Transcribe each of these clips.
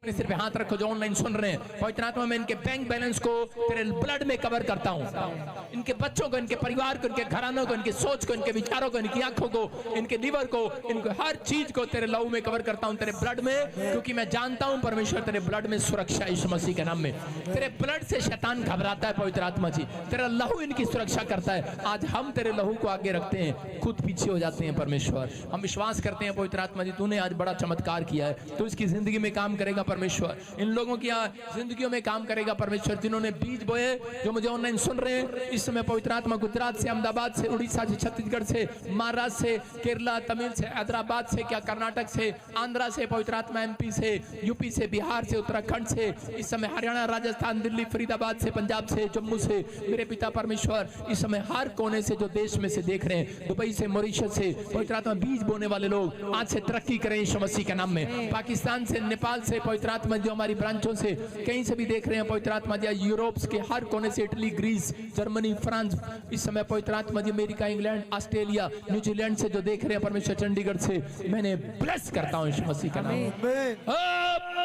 अपने सिर पे हाथ रखो जो ऑनलाइन सुन रहे हैं। पवित्र आत्मा मैं इनके बैंक बैलेंस को तेरे ब्लड में कवर करता हूँ। इनके बच्चों को, इनके परिवार को, इनके घरानों को, इनकी सोच को, इनके विचारों को, इनकी आंखों को, इनके लिवर को, इनको हर चीज को तेरे लहू में कवर करता हूँ, तेरे ब्लड में। क्योंकि मैं जानता हूँ परमेश्वर तेरे ब्लड में सुरक्षा, यीशु मसीह के नाम में। तेरे ब्लड से शैतान घबराता है पवित्र आत्मा जी, तेरा लहू इनकी सुरक्षा करता है। आज हम तेरे लहू को आगे रखते हैं, खुद पीछे हो जाते हैं परमेश्वर। हम विश्वास करते हैं पवित्र आत्मा जी तूने आज बड़ा चमत्कार किया है, तू इसकी जिंदगी में काम करेगा परमेश्वर, इन लोगों की जिंदगियों में काम करेगा परमेश्वर, जिन्होंने बीज बोए, जो मुझे ऑनलाइन सुन रहे हैं इस समय। पवित्र आत्मा गुजरात से, अहमदाबाद से, उड़ीसा से, छत्तीसगढ़ से, महाराष्ट्र से, केरला, तमिल से, हैदराबाद से, क्या कर्नाटक से, आंध्रा से, पवित्र आत्मा एमपी से, यूपी से, बिहार से, उत्तराखंड से, इस समय हरियाणा, राजस्थान, दिल्ली, फरीदाबाद से, पंजाब से, जम्मू से, मेरे पिता परमेश्वर इस समय हर कोने से जो देश में से देख रहे हैं, दुबई से, मॉरिशस से, पवित्र आत्मा बीज बोने वाले लोग आज से तरक्की करें यीशु मसीह के नाम में। पाकिस्तान से, नेपाल से, पवित्र आत्मा जो हमारी ब्रांचों से कहीं से भी देख रहे हैं पवित्र आत्मा जी, यूरोप के हर कोने से, इटली, ग्रीस, जर्मनी, फ्रांस, इस समय पवित्र आत्मा जी, अमेरिका, इंग्लैंड, ऑस्ट्रेलिया, न्यूजीलैंड से जो देख रहे हैं परमेश्वर, चंडीगढ़ से मैंने ब्लेस करता हूं यीशु मसीह का नाम में।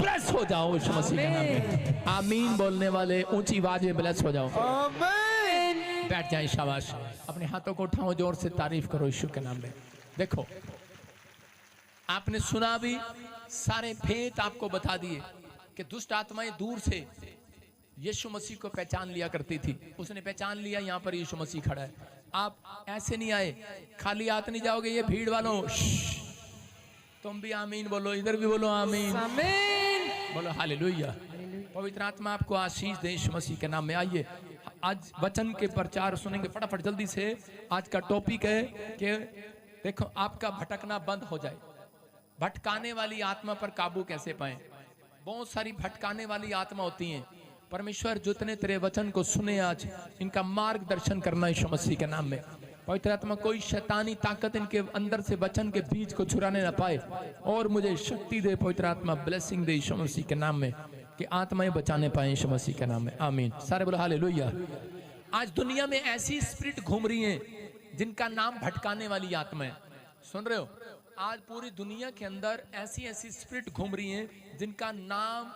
ब्लेस हो जाओ यीशु मसीह के नाम में। आमीन बोलने वाले ऊंची आवाज में ब्लेस हो जाओ। बैठ जाए, शाबाश। अपने हाथों को उठाओ, जोर से तारीफ करो यीशु के नाम में। देखो आपने सुना भी, सारे भेद आपको बता दिए कि दुष्ट आत्माएं दूर से यीशु मसीह को पहचान लिया करती थी। उसने पहचान लिया, यहाँ पर यीशु मसीह खड़ा है। आप ऐसे नहीं आए, खाली हाथ नहीं जाओगे। ये भीड़ वालों, तुम भी आमीन बोलो, इधर भी बोलो आमीन, आमीन बोलो, हालेलुया। पवित्र आत्मा आपको आशीष दे यीशु मसीह के नाम में। आइए आज वचन के प्रचार सुनेंगे फटाफट जल्दी से। आज का टॉपिक है कि देखो आपका भटकना बंद हो जाए। भटकाने वाली आत्मा पर काबू कैसे पाएं। बहुत सारी भटकाने वाली आत्मा होती हैं। परमेश्वर जितने तेरे वचन को सुने आज, इनका मार्गदर्शन करना यीशु मसीह के नाम में। पवित्र आत्मा कोई शैतानी ताकत इनके अंदर से वचन के बीज को चुराने ना पाए, और मुझे शक्ति दे पवित्र आत्मा, ब्लेसिंग दे यीशु मसीह के नाम में, कि आत्माएं बचाने पाए यीशु मसीह के नाम में। आमीन। सारे बोलो हालेलुया। आज दुनिया में ऐसी स्पिरिट घूम रही हैं जिनका नाम भटकाने वाली आत्मा है। सुन रहे हो? आज पूरी दुनिया के अंदर ऐसी ऐसी स्पिरिट घूम रही हैं जिनका नाम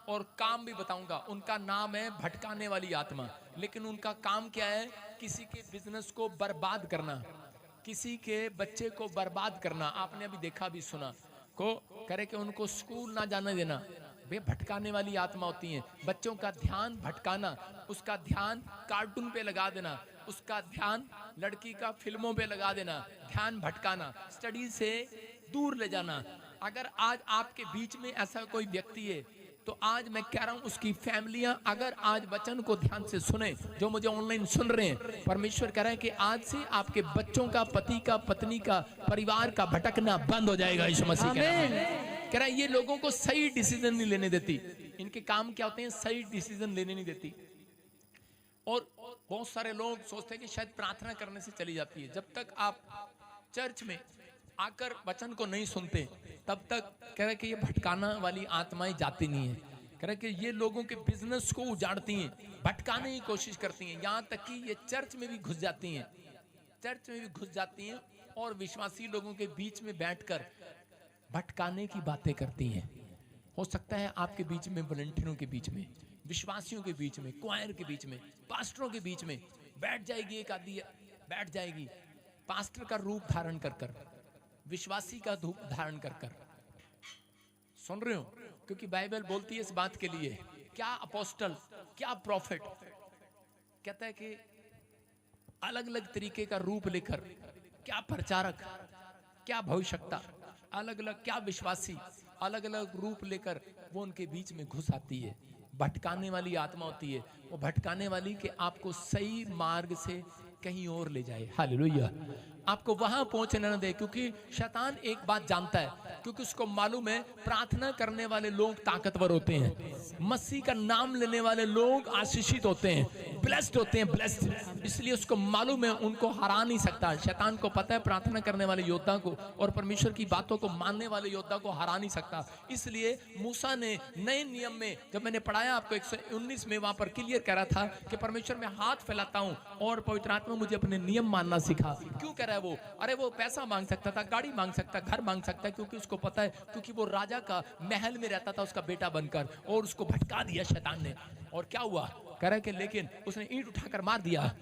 और काम भी बताऊंगा। उनका नाम है भटकाने वाली आत्मा, लेकिन उनका काम क्या है? किसी के बिजनेस को बर्बाद करना, किसी के बच्चे को बर्बाद करना। आपने अभी देखा भी सुना को करे कि उनको स्कूल ना जाने देना। वे भटकाने वाली आत्मा होती हैं। बच्चों का ध्यान भटकाना, उसका ध्यान कार्टून पे लगा देना, उसका ध्यान लड़की का फिल्मों पे लगा देना, ध्यान भटकाना, स्टडी से दूर ले जाना। अगर आज आपके बीच में ऐसा कोई व्यक्ति है तो आज मैं कह रहा हूं उसकी फैमिलियां अगर आज वचन को ध्यान से सुने, जो मुझे ऑनलाइन सुन रहे हैं, परमेश्वर कह रहा है कि आज से आपके बच्चों का, पति का, पत्नी का, परिवार का भटकना बंद हो जाएगा यीशु मसीह के नाम में। कह रहा है ये लोगों को सही डिसीजन नहीं लेने देती। इनके काम क्या होते हैं? सही डिसीजन लेने नहीं देती। और बहुत सारे लोग सोचते हैं कि शायद प्रार्थना करने से चली जाती है। जब तक आप चर्च में आकर वचन को नहीं सुनते तब तक कह रहे कि ये भटकाना वाली आत्माएं जाती नहीं है। कह रहे कि ये लोगों के बिजनेस को उजाड़ती हैं, भटकाने की कोशिश करती हैं, यहाँ तक कि ये चर्च में भी घुस जाती हैं। चर्च में भी घुस जाती हैं और विश्वासी लोगों के बीच में बैठकर भटकाने की बातें करती हैं। हो सकता है आपके बीच में, वॉलंटियरों के बीच में, विश्वासियों के बीच में, क्वायर के बीच में, पास्टरों के बीच में बैठ जाएगी एक आदि, बैठ जाएगी पास्टर का रूप धारण कर कर, विश्वासी का रूप धारण कर कर। सुन रहे हो? क्योंकि बाइबल बोलती है इस बात के लिए, क्या अपोस्टल, क्या प्रॉफिट, कहता है कि अलग अलग तरीके का रूप लेकर, क्या प्रचारक, क्या भविष्यवक्ता, अलग अलग, क्या विश्वासी, अलग अलग रूप लेकर वो उनके बीच में घुस आती है। भटकाने वाली आत्मा होती है वो, भटकाने वाली कि आपको सही मार्ग से कहीं और ले जाए। हालेलुया। आपको वहां पहुंचने न दे, क्योंकि शैतान एक बात जानता है, क्योंकि उसको मालूम है प्रार्थना करने वाले लोग ताकतवर होते हैं, मसीह का नाम लेने वाले लोग आशीषित होते हैं, ब्लेस्ड होते हैं, ब्लेस्ड। इसलिए उसको मालूम है उनको हरा नहीं सकता। शैतान को पता है प्रार्थना करने वाले योद्धा को और परमेश्वर की बातों को मानने वाले योद्धा को हरा नहीं सकता। इसलिए मूसा ने नए नियम में, जब मैंने पढ़ाया आपको 119 में, वहां पर क्लियर कह रहा था कि परमेश्वर मैं हाथ फैलाता हूं और पवित्र आत्मा मुझे अपने नियम मानना सिखा। क्यों कह रहा है वो, अरे वो पैसा मांग सकता था, गाड़ी मांग सकता, घर मांग सकता है, क्योंकि उसको पता है, क्योंकि वो राजा का महल में रहता था उसका बेटा बनकर, और उसको भटका दिया शैतान ने। और क्या हुआ, कह रहा है कि लेकिन उसने ईंट उठाकर मार दिया,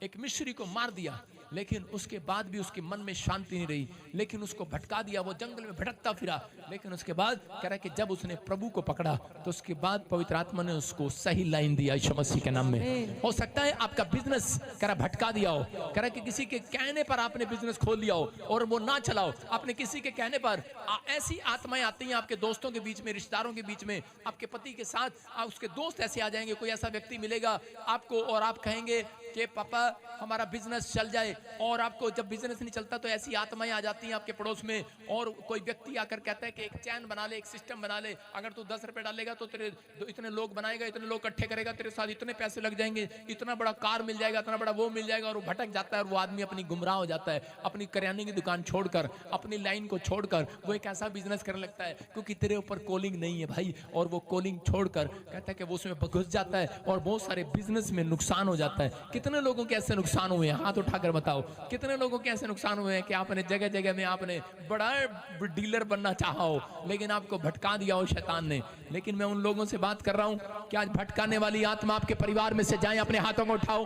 एक मिस्री को मार दिया, लेकिन उसके बाद भी उसके मन में शांति नहीं रही, लेकिन उसको भटका दिया, वो जंगल में भटकता फिरा। लेकिन उसके बाद कह रहा है कि जब उसने प्रभु को पकड़ा तो उसके बाद पवित्र आत्मा ने उसको सही लाइन दिया यीशु मसीह के नाम में। हो सकता है आपका बिजनेस कह रहा भटका दिया हो, कह रहा कि किसी के कहने पर आपने बिजनेस खोल लिया हो और वो ना चलाओ, आपने किसी के कहने पर। ऐसी आत्माएं आती हैं आपके दोस्तों के बीच में, रिश्तेदारों के बीच में, आपके पति के साथ उसके दोस्त ऐसे आ जाएंगे, कोई ऐसा व्यक्ति मिलेगा आपको और आप कहेंगे कि पापा हमारा बिजनेस चल जाए, और आपको जब बिजनेस नहीं चलता तो ऐसी आत्माएं आ जाती हैं आपके पड़ोस में, और कोई व्यक्ति आकर कहता है कि एक चैन बना ले, एक सिस्टम बना ले, अगर तू 10 रुपए डालेगा तो तेरे इतने लोग बनाएगा, इतने लोग इकट्ठे करेगा, तेरे साथ इतने पैसे लग जाएंगे, इतना बड़ा कार मिल जाएगा, इतना बड़ा वो मिल जाएगा, और वो भटक जाता है और वो आदमी अपनी गुमराह हो जाता है, अपनी करियाने की दुकान छोड़कर, अपनी लाइन को छोड़कर वो एक ऐसा बिजनेस करने लगता है, क्योंकि तेरे ऊपर कॉलिंग नहीं है भाई, और वो कॉलिंग छोड़कर कहता है कि वो उसमें घुस जाता है और बहुत सारे बिजनेस में नुकसान हो जाता है। कितने लोगों के ऐसे नुकसान हुए हैं, हाथ उठाकर बताओ, कितने लोगों के ऐसे नुकसान हुए हैं कि आपने जगह जगह में आपने बड़ा डीलर बनना चाहा हो, लेकिन आपको भटका दिया हो शैतान ने। लेकिन मैं उन लोगों से बात कर रहा हूं कि आज भटकाने वाली आत्मा आपके परिवार में से जाए, अपने हाथों को उठाओ,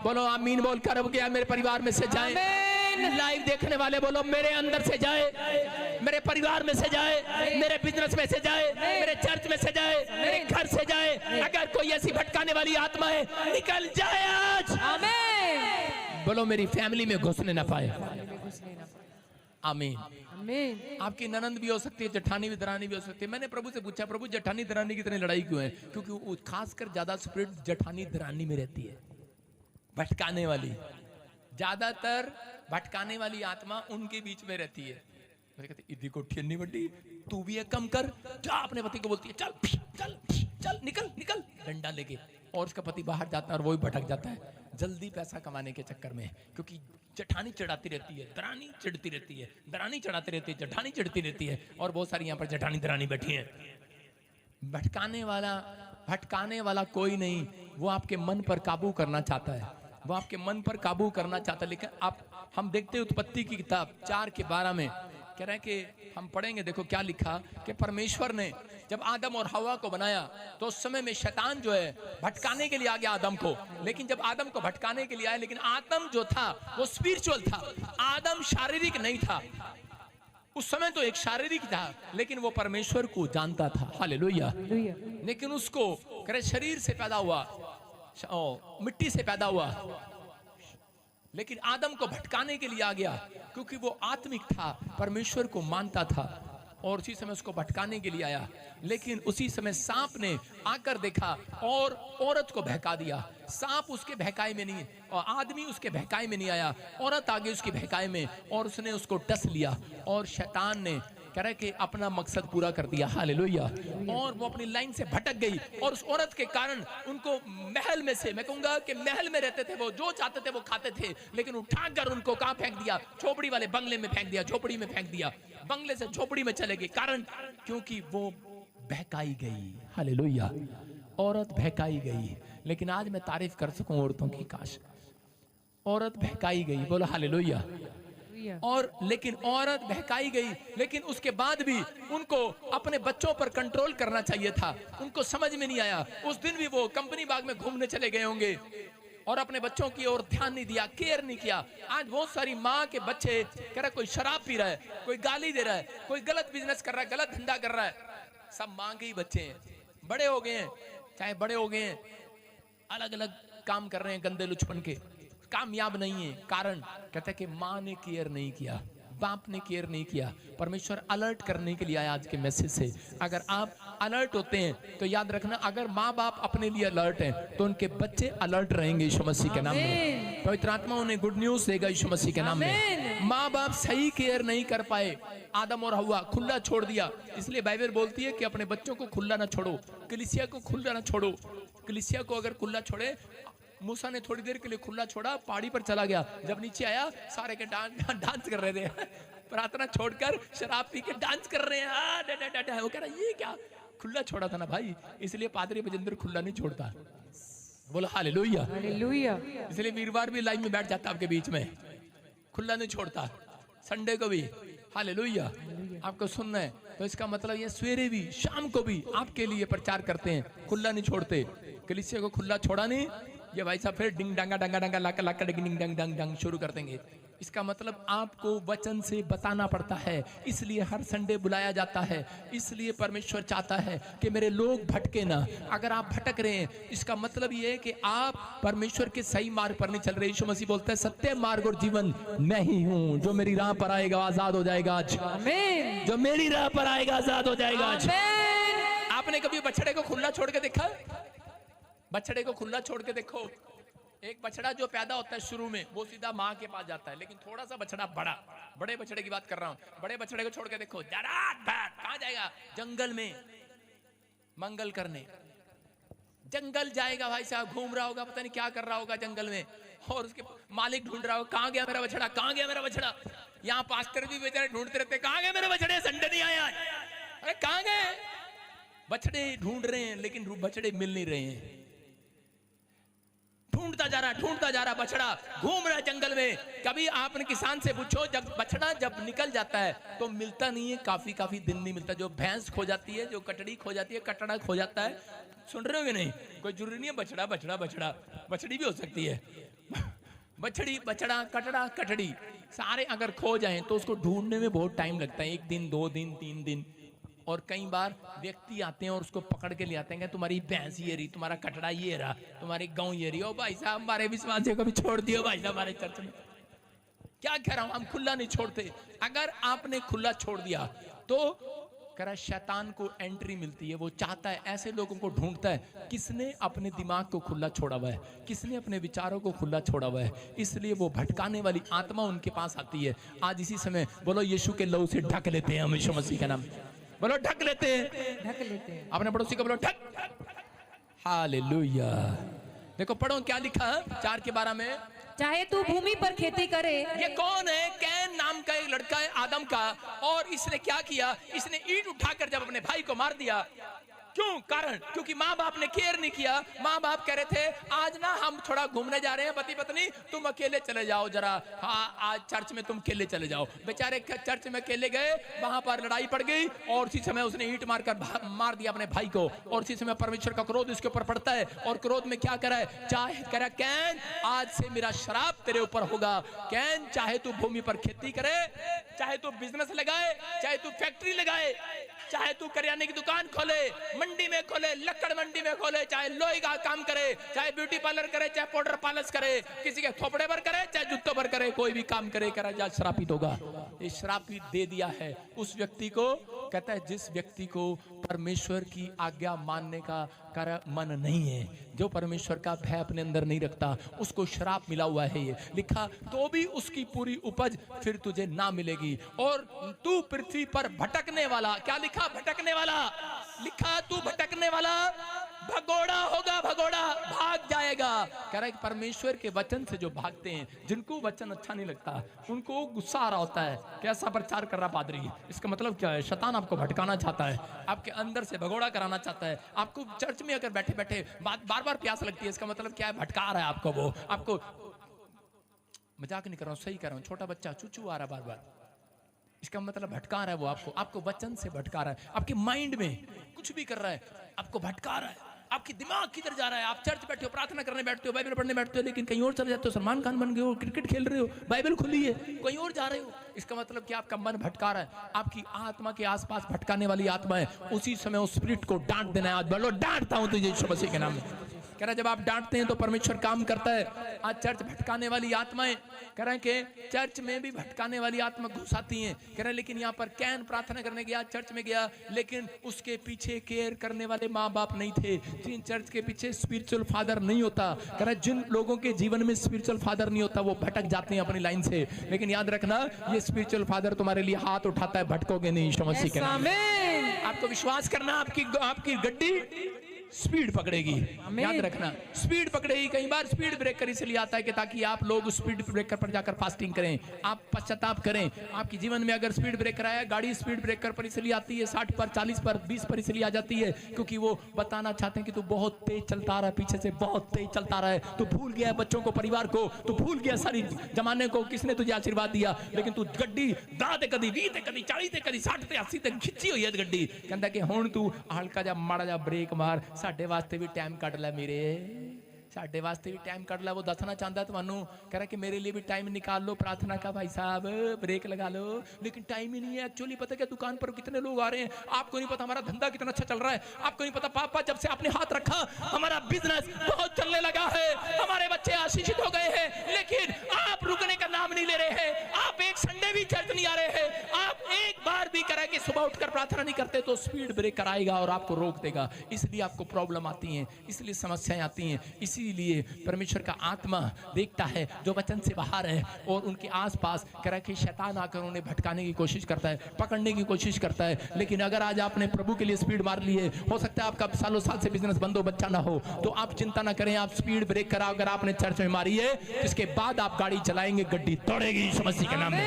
बोलो आमीन बोलकर, अब क्या मेरे परिवार में से जाए। लाइव देखने वाले बोलो मेरे अंदर से जाए, मेरे परिवार में से जाए, मेरे बिजनेस में से जाए, मेरे चर्च में से जाए, मेरे घर से जाए। अगर कोई ऐसी भटकाने वाली आत्मा है निकल जाए आज, आमीन बोलो, मेरी फैमिली में घुसने ना पाए, आमीन। आपकी ननंद भी हो सकती है, जेठानी भी, दरानी भी हो सकती है। मैंने प्रभु से पूछा, प्रभु जेठानी दरानी की इतनी लड़ाई क्यों है? क्योंकि खासकर ज्यादा स्पिरिट जेठानी दरानी में रहती है, भटकाने वाली, ज्यादातर भटकाने वाली आत्मा उनके बीच में रहती है। मेरे कहते इदी को ठियनी बड्डी, तू भी एक कम कर, जा अपने पति को बोलती है चल चल चल निकल निकल डंडा लेके, और उसका पति बाहर जाता है और वो भी भटक जाता है जल्दी पैसा कमाने के चक्कर में, क्योंकि जेठानी चढ़ाती रहती है, दरानी चिढ़ती रहती है, दरानी चढ़ाती रहती है, जेठानी चिढ़ती रहती है, और बहुत सारी यहाँ पर जेठानी दरानी बैठी हैं। भटकाने वाला कोई नहीं, वो आपके मन पर काबू करना चाहता है, वो आपके मन पर काबू करना चाहता है। लेकिन हम देखते हैं उत्पत्ति की किताब 4:12 में कह रहे हैं कि हम पढ़ेंगे, देखो क्या लिखा कि परमेश्वर ने जब आदम और हवा को बनाया तो उस समय में शैतान जो है भटकाने के लिए आ गया आदम को। लेकिन जब आदम को भटकाने के लिए आया, लेकिन आदम जो था वो स्पिरिचुअल था, आदम शारीरिक नहीं था। उस समय तो एक शारीरिक था, लेकिन वो परमेश्वर को जानता था, हालेलुया। लेकिन उसको करे शरीर से पैदा हुआ, मिट्टी से पैदा हुआ, लेकिन आदम को भटकाने के लिए आ गया, क्योंकि वो आत्मिक था, परमेश्वर को मानता था, और उसी समय उसको भटकाने के लिए आया। लेकिन उसी समय सांप ने आकर देखा और औरत को बहका दिया। सांप उसके बहकाए में नहीं, और आदमी उसके बहकाए में नहीं आया, औरत आ गई उसकी बहकाए में, और उसने उसको डस लिया, और शैतान ने कह रहे कि अपना मकसद पूरा कर दिया, हालेलुया। और वो अपनी लाइन से भटक गई, और उस औरत के कारण उनको महल में से, मैं कहूंगा कि महल में रहते थे वो, जो चाहते थे वो खाते थे, लेकिन उठाकर उनको कहां फेंक दिया? झोपड़ी वाले बंगले में फेंक दिया, झोपड़ी में फेंक दिया, बंगले से झोपड़ी में चले गए। कारण क्योंकि वो बहकाई गई, हालेलुया। औरत बहकाई गई। लेकिन आज मैं तारीफ कर सकूं औरतों की, काश औरत बहकाई गई, बोलो हालेलुया। और लेकिन औरत बहकाई गई, लेकिन उसके बाद भी उनको अपने बच्चों पर कंट्रोल करना चाहिए था, उनको समझ में नहीं आया। उस दिन भी वो कंपनी बाग में घूमने चले गए होंगे और अपने बच्चों की ओर ध्यान नहीं दिया, केयर नहीं किया। आज बहुत सारी माँ के बच्चे कह रहा, कोई शराब पी रहा है, कोई गाली दे रहा है, कोई गलत बिजनेस कर रहा है, गलत धंधा कर रहा है, सब माँ के ही बच्चे हैं, बड़े हो गए हैं, चाहे बड़े हो गए हैं, अलग अलग काम कर रहे हैं गंदे लुचपन के, कामयाब नहीं है। कारण कहते हैं कि माँ ने केयर नहीं किया, बाप ने केयर नहीं किया। परमेश्वर अलर्ट करने के लिए आया आज के मैसेज से। अगर आप अलर्ट होते हैं तो याद रखना, अगर माँ बाप अपने लिए अलर्ट हैं तो उनके बच्चे अलर्ट रहेंगे यीशु मसीह के नाम में। पवित्र आत्मा उन्हें गुड न्यूज देगा यीशु मसीह के नाम में। माँ बाप सही केयर नहीं कर पाए, आदम और हवा खुला छोड़ दिया। इसलिए बाइबल बोलती है कि अपने बच्चों को खुला ना छोड़ो, कलीसिया को खुला ना छोड़ो। कलीसिया को अगर खुला छोड़े, मूसा ने थोड़ी देर के लिए खुला छोड़ा, पहाड़ी पर चला गया, जब नीचे आया सारे के डांस कर रहे थे, प्रार्थना छोड़कर शराब पी के डांस कर रहे हैं। वो कह रहा ये क्या, खुला छोड़ा था ना भाई, इसलिए पादरी बजिंदर खुला नहीं छोड़ता, बोलो हालेलुया हालेलुया। इसलिए वीरवार भी लाइन में बैठ जाता आपके बीच में, खुला नहीं छोड़ता, संडे को भी। हालेलुया। आपको सुनना है तो इसका मतलब ये सवेरे भी शाम को भी आपके लिए प्रचार करते हैं, खुला नहीं छोड़ते। कलीसिया को खुला छोड़ा नहीं, ये भाई साहब फिर डिंग डांगा डांगा डांगा लाका लाका डिंग डंग डंग डंग शुरू कर देंगे। इसका मतलब आपको वचन से बताना पड़ता है, इसलिए हर संडे बुलाया जाता है। इसलिए परमेश्वर चाहता है कि मेरे लोग भटके ना। अगर आप भटक रहे हैं इसका मतलब ये है कि आप परमेश्वर के सही मार्ग पर नहीं चल रहे। यीशु मसीह बोलता है सत्य मार्ग और जीवन मैं ही हूँ, जो मेरी राह पर आएगा आजाद हो जाएगा आज। आमीन। जो मेरी राह पर आएगा आजाद हो जाएगा आज। आपने कभी बछड़े को खुला छोड़ के देखा? बछड़े को खुला छोड़ के देखो। एक बछड़ा जो पैदा होता है शुरू में वो सीधा माँ के पास जाता है, लेकिन थोड़ा सा बछड़ा बड़े बछड़े की बात कर रहा हूँ, बड़े बछड़े को छोड़ के देखो, कहाँ जाएगा? जंगल में मंगल करने। जंगल जाएगा भाई साहब, घूम रहा होगा, पता नहीं क्या कर रहा होगा जंगल में, और उसके मालिक ढूंढ रहा होगा, कहाँ गया मेरा बछड़ा, कहाँ गया मेरा बछड़ा। यहाँ पास्टर भी बेचारे ढूंढते रहते, कहाँ गए मेरे बछड़े, संडे नहीं आया। अरे कहाँ गए? बछड़े ढूंढ रहे हैं लेकिन बछड़े मिल नहीं रहे हैं। ढूंढता जा रहा बछड़ा घूम रहा है जंगल में। कभी आपने किसान से पूछो, जब बछड़ा जब निकल जाता है तो मिलता नहीं है, काफी दिन नहीं मिलता। जो भैंस खो जाती है, जो कटड़ी खो जाती है, कटड़ा खो जाता है, सुन रहे हो कि नहीं? कोई जरूरी नहीं है बछड़ा बछड़ा बछड़ा, बछड़ी भी हो सकती है। बछड़ी बछड़ा कटड़ा कटड़ी सारे अगर खो जाएं तो उसको ढूंढने में बहुत टाइम लगता है, 1 दिन 2 दिन 3 दिन। और कई बार व्यक्ति आते हैं और उसको पकड़ के ले आते हैं, तुम्हारी भैंस ये रही, तुम्हारा कटड़ा ये रहा, तुम्हारी गांव ये रही। ओ भाई साहब हमारे विश्वासियों को भी छोड़ दियो भाई साहब हमारे चर्च में। क्या कह रहा हूं, हम खुला नहीं छोड़ते। अगर आपने खुला छोड़ दिया तो करा शैतान को एंट्री मिलती है, वो चाहता है, ऐसे लोगों को ढूंढता है किसने अपने दिमाग को खुला छोड़ा हुआ है, किसने अपने विचारों को खुला छोड़ा हुआ है। इसलिए वो भटकाने वाली आत्मा उनके पास आती है। आज इसी समय बोलो यीशु के लहू से ढक लेते हैं हम, यीशु मसीह का नाम बोलो, ढक लेते हैं। अपने पड़ोसी को बोलो ढक। हालेलुया। देखो पढ़ो क्या लिखा 4:12 में, चाहे तू भूमि पर खेती करे। ये कौन है? कैन नाम का एक लड़का है आदम का, और इसने क्या किया? इसने ईंट उठाकर जब अपने भाई को मार दिया। क्यों? कारण क्योंकि माँ बाप ने केयर नहीं किया। माँ बाप कह रहे थे आज ना हम थोड़ा घूमने जा रहे हैं पति पत्नी, तुम अकेले चले जाओ जरा, हाँ आज चर्च में तुम अकेले चले जाओ। बेचारे चर्च में अकेले गए, वहां पर लड़ाई पड़ गई और उसी समय उसने ईंट मार दिया अपने भाई को, और उसी समय परमेश्वर का क्रोध उसके ऊपर पड़ता है। और क्रोध में क्या करा है? चाहे करा कैन आज से मेरा श्राप तेरे ऊपर होगा। कैन चाहे तू भूमि पर खेती करे, चाहे तू बिजनेस लगाए, चाहे तू फैक्ट्री लगाए, चाहे तू करियाने की दुकान खोले, मंडी में खोले, लक्कड़ मंडी में खोले, चाहे लोहे का काम करे, चाहे ब्यूटी पार्लर करे, चाहे पाउडर पार्लर करे, किसी के खोपड़े पर करे, चाहे जूतों पर करे, कोई भी काम करे, करा जा श्रापित होगा। ये श्रापित दे दिया है उस व्यक्ति को। कहता है जिस व्यक्ति को परमेश्वर की आज्ञा मानने का कर मन नहीं है, जो परमेश्वर का भय अपने अंदर नहीं रखता, उसको श्राप मिला हुआ है। ये लिखा तो भी उसकी पूरी उपज फिर तुझे ना मिलेगी, और तू पृथ्वी पर भटकने वाला, क्या लिखा? भटकने वाला लिखा, तू भटकने वाला भगोड़ा होगा, भगोड़ा भाग जाएगा। कह रहा है कि परमेश्वर के वचन से जो भागते हैं, जिनको वचन अच्छा नहीं लगता, उनको गुस्सा आ रहा होता है, कैसा प्रचार कर रहा पादरी। इसका मतलब क्या है? शैतान आपको भटकाना चाहता है, आपके अंदर से भगोड़ा कराना चाहता है। आपको चर्च में अगर बैठे बैठे बार बार प्यास लगती है, इसका मतलब क्या है? भटका रहा है आपको। वो आपको, मजाक नहीं कर रहा हूँ, सही कर रहा हूँ, छोटा बच्चा चूचू आ रहा बार बार, इसका मतलब भटका रहा है। वो आपको वचन से भटका रहा है, आपके माइंड में कुछ भी कर रहा है, आपको भटका रहा है। आपकी दिमाग किधर जा रहा है? आप चर्च बैठे हो, प्रार्थना करने बैठते हो, बाइबल पढ़ने बैठते हो, लेकिन कहीं और चले जाते हो, सलमान खान बन गए हो, क्रिकेट खेल रहे हो, बाइबल खुली है, कहीं और जा रहे हो। इसका मतलब कि आपका मन भटका रहा है, आपकी आत्मा के आसपास भटकाने वाली आत्मा है। उसी समय उस स्पिरिट को डांट देना है। आज बोलो डांटता हूं तुझे यीशु मसीह के नाम में। कह रहा है जब आप डांटते हैं तो परमेश्वर काम करता है। आज चर्च भटकाने वाली आत्माएं, कह रहे हैं कि चर्च में भी भटकाने वाली आत्मा घुस आती हैं। कह रहे हैं लेकिन यहाँ पर कैन प्रार्थना करने गया, चर्च में गया, लेकिन उसके पीछे केयर करने वाले माँ बाप नहीं थे। जिन चर्च के पीछे स्पिरिचुअल फादर नहीं होता, कह रहा है जिन लोगों के जीवन में स्पिरिचुअल फादर नहीं होता, वो भटक जाते हैं अपनी लाइन से। लेकिन याद रखना, ये स्पिरिचुअल फादर तुम्हारे लिए हाथ उठाता है, भटकोगे नहीं यीशु मसीह के नाम में। आपको विश्वास करना, आपकी गड्डी स्पीड पकड़ेगी। याद रखना, स्पीड पकड़ेगी। कई बार स्पीड ब्रेकर इसलिए आता है कि ताकि आप लोग स्पीड ब्रेकर पर जाकर फास्टिंग करें, आप पश्चाताप करें। आपके जीवन में अगर स्पीड ब्रेकर आया, गाड़ी स्पीड ब्रेकर पर इसलिए आती है, 60 पर, 40 पर, 20 पर इसलिए आ जाती है क्योंकि वो बताना चाहते हैं कि तू बहुत तेज चलता रहा, पीछे से बहुत तेज चलता रहा है, तू भूल गया बच्चों को, परिवार को, तू भूल गया सारी जमाने को, किसने तुझे आशीर्वाद दिया, लेकिन तू गड्डी दाते कदी 20 ते कदी 40 ते कदी 60 ते 80 ते खिंची हुई है गड्डी। कहता कि हुण तू हल्का जा माड़ा जा ब्रेक मार, साडे वास्ते भी टाइम कढ ले मेरे, साडे वास्ते भी टाइम कढ ला। वो दसना चाहता तुहानू, कह रहा कि मेरे लिए भी टाइम निकाल लो प्रार्थना का भाई साहब, ब्रेक लगा लो, लेकिन टाइम ही नहीं है। एक्चुअली पता क्या, दुकान पर कितने लोग आ रहे हैं, आपको नहीं पता हमारा धंधा कितना अच्छा चल रहा है, आपको नहीं पता पापा जब से आपने हाथ रखा हमारा बिजनेस बहुत चलने लगा है, हमारे बच्चे आशीषित हो गए हैं, लेकिन आप रुकने का नाम नहीं ले रहे हैं, आप एक संडे भी चर्च नहीं आ रहे हैं, आप एक बार भी करें कि सुबह उठकर प्रार्थना नहीं करते तो स्पीड ब्रेकर आएगा और आपको रोक देगा। इसलिए आपको प्रॉब्लम आती है, इसलिए समस्याएं आती हैं। इसीलिए परमेश्वर का आत्मा देखता है जो वचन से बाहर है और उनके आसपास कह कि शैतान आकर उन्हें भटकाने की कोशिश करता है, पकड़ने की कोशिश करता है। लेकिन अगर आज आपने प्रभु के लिए स्पीड मार ली है, हो सकता है आपका सालों साल से बिजनेस बंद हो, बच्चा ना हो, तो आप चिंता ना करें, आप स्पीड ब्रेक करा अगर आपने चर्च में मारी है, इसके बाद आप गाड़ी चलाएंगे, गड्डी दौड़ेगी यीशु मसीह के नाम में।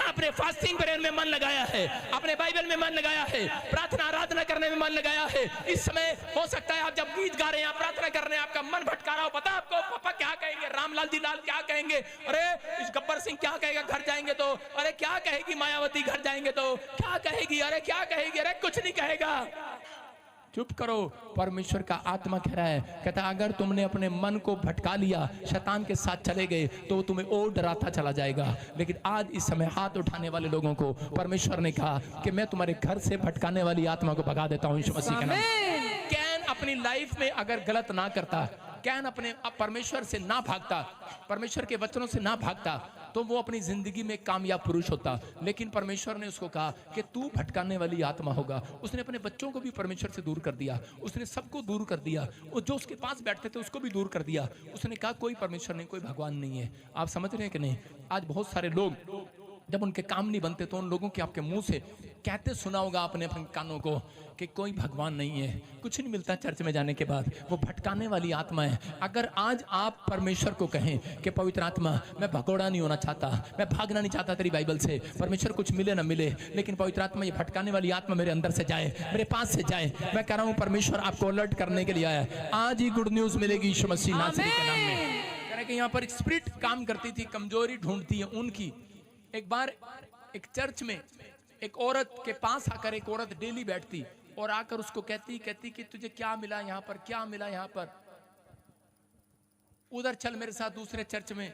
आपने फास्टिंग प्रेयर में मन लगाया है, आपने बाइबल में मन लगाया है, प्रार्थना आराधना करने में मन लगाया है, इस समय हो सकता है आप जब गीत गा रहे हैं, आप प्रार्थना कर रहे हैं, आपका मन भटका रहा हो, पता आपको पापा क्या कहेंगे, रामलाल जी लाल क्या कहेंगे, अरे इस गब्बर सिंह क्या कहेगा घर जाएंगे तो, अरे क्या कहेगी मायावती घर जाएंगे तो, क्या कहेगी, अरे क्या कहेगी, अरे कुछ नहीं कहेगा, चुप करो। परमेश्वर का आत्मा कह रहा है, कहता अगर तुमने अपने मन को भटका लिया, शैतान के साथ चले गए तो तुम्हें और डराता चला जाएगा। लेकिन आज इस समय हाथ उठाने वाले लोगों को परमेश्वर ने कहा कि मैं तुम्हारे घर से भटकाने वाली आत्मा को भगा देता हूं यीशु मसीह के नाम में। कैन अपनी लाइफ में अगर गलत ना करता, कैन अपने परमेश्वर से ना भागता, परमेश्वर के वचनों से ना भागता, तो वो अपनी जिंदगी में कामयाब पुरुष होता। लेकिन परमेश्वर ने उसको कहा कि तू भटकाने वाली आत्मा होगा। उसने अपने बच्चों को भी परमेश्वर से दूर कर दिया, उसने सबको दूर कर दिया, और जो उसके पास बैठते थे उसको भी दूर कर दिया। उसने कहा कोई परमेश्वर नहीं, कोई भगवान नहीं है। आप समझ रहे हैं कि नहीं? आज बहुत सारे लोग जब उनके काम नहीं बनते तो उन लोगों के आपके मुंह से कहते सुना होगा आपने अपने कानों को कि कोई भगवान नहीं है, कुछ नहीं मिलता चर्च में जाने के बाद। वो भटकाने वाली आत्मा है। अगर आज आप परमेश्वर को कहें कि पवित्र आत्मा मैं भगोड़ा नहीं होना चाहता, मैं भागना नहीं चाहता तेरी बाइबल से, परमेश्वर कुछ मिले ना मिले, लेकिन पवित्र आत्मा ये भटकाने वाली आत्मा मेरे अंदर से जाए, मेरे पास से जाए, मैं कह रहा हूँ परमेश्वर आपको अलर्ट करने के लिए आया है। आज ही गुड न्यूज मिलेगी यीशु मसीह नासरी के नाम में। कह रहे कि यहाँ पर एक स्पिरिट काम करती थी, कमजोरी ढूंढती है उनकी। एक बार एक चर्च में एक औरत के पास आकर एक औरत डेली बैठती और आकर उसको कहती कि तुझे क्या मिला यहाँ पर, क्या मिला यहाँ पर, उधर चल मेरे साथ दूसरे चर्च में।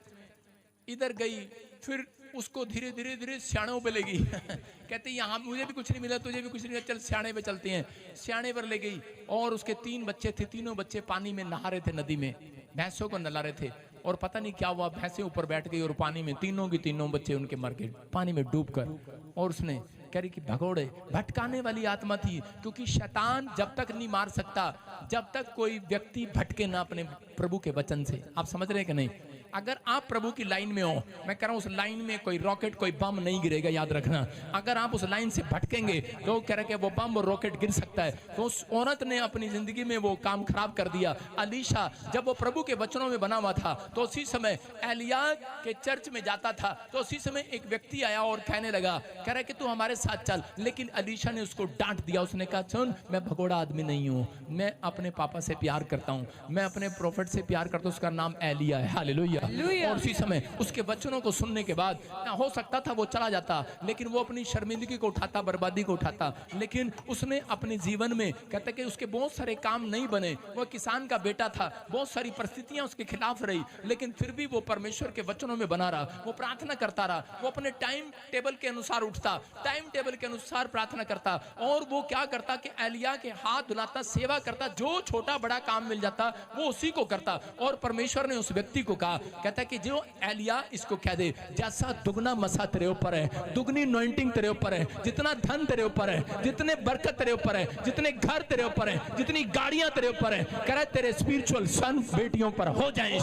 इधर गई, फिर उसको धीरे धीरे सियाणों पे ले गई कहती यहाँ मुझे भी कुछ नहीं मिला, तुझे भी कुछ नहीं मिला, चल सियाणे पे चलते हैं। सियाणे पर ले गई और उसके 3 बच्चे थे, तीनों बच्चे पानी में नहा रहे थे, नदी में भैंसों को नहला रहे थे। और पता नहीं क्या हुआ, भैंसें ऊपर बैठ गई और पानी में तीनों की तीनों बच्चे उनके मर गए पानी में डूबकर। और उसने कह रही कि भगोड़े, भटकाने वाली आत्मा थी, क्योंकि शैतान जब तक नहीं मार सकता जब तक कोई व्यक्ति भटके ना अपने प्रभु के वचन से। आप समझ रहे हैं कि नहीं? अगर आप प्रभु की लाइन में हो, मैं कह रहा हूं उस लाइन में कोई रॉकेट कोई बम नहीं गिरेगा, याद रखना। अगर आप उस लाइन से भटकेंगे तो कह रहे कि वो बम और रॉकेट गिर सकता है। तो उस औरत ने अपनी जिंदगी में वो काम खराब कर दिया। अलीशा जब वो प्रभु के वचनों में बना हुआ था तो उसी समय एलिया के चर्च में जाता था, तो उसी समय एक व्यक्ति आया और कहने लगा, कह रहा कि तू हमारे साथ चल। लेकिन अलीशा ने उसको डांट दिया। उसने कहा सुन, मैं भगोड़ा आदमी नहीं हूं, मैं अपने पापा से प्यार करता हूं, मैं अपने प्रोफेट से प्यार करता हूं, उसका नाम एलिया है। हालेलुया। और उसी समय उसके वचनों को सुनने के बाद हो सकता था वो चला जाता, लेकिन वो अपनी शर्मिंदगी को उठाता, बर्बादी को उठाता। लेकिन उसने अपने जीवन में कहता कि उसके बहुत सारे काम नहीं बने। वो किसान का बेटा था, बहुत सारी परिस्थितियां उसके खिलाफ रही, लेकिन फिर भी वो परमेश्वर के वचनों में बना रहा, वो प्रार्थना करता रहा, वो अपने टाइम टेबल के अनुसार उठता, टाइम टेबल के अनुसार प्रार्थना करता। और वो क्या करता कि एलिया के हाथ धुलाता, सेवा करता, जो छोटा बड़ा काम मिल जाता वो उसी को करता। और परमेश्वर ने उस व्यक्ति को कहा, कहता कि जो एलिया इसको कह दे, जैसा दुगना मसा तेरे ऊपर है, दुगनी अनॉइंटिंग तेरे ऊपर है, जितना धन तेरे ऊपर है, जितने बरकत तेरे ऊपर है, जितने घर तेरे ऊपर है, जितनी गाड़ियां तेरे ऊपर है, कह रहा है तेरे स्पिरिचुअल सन बेटियों पर हो जाए।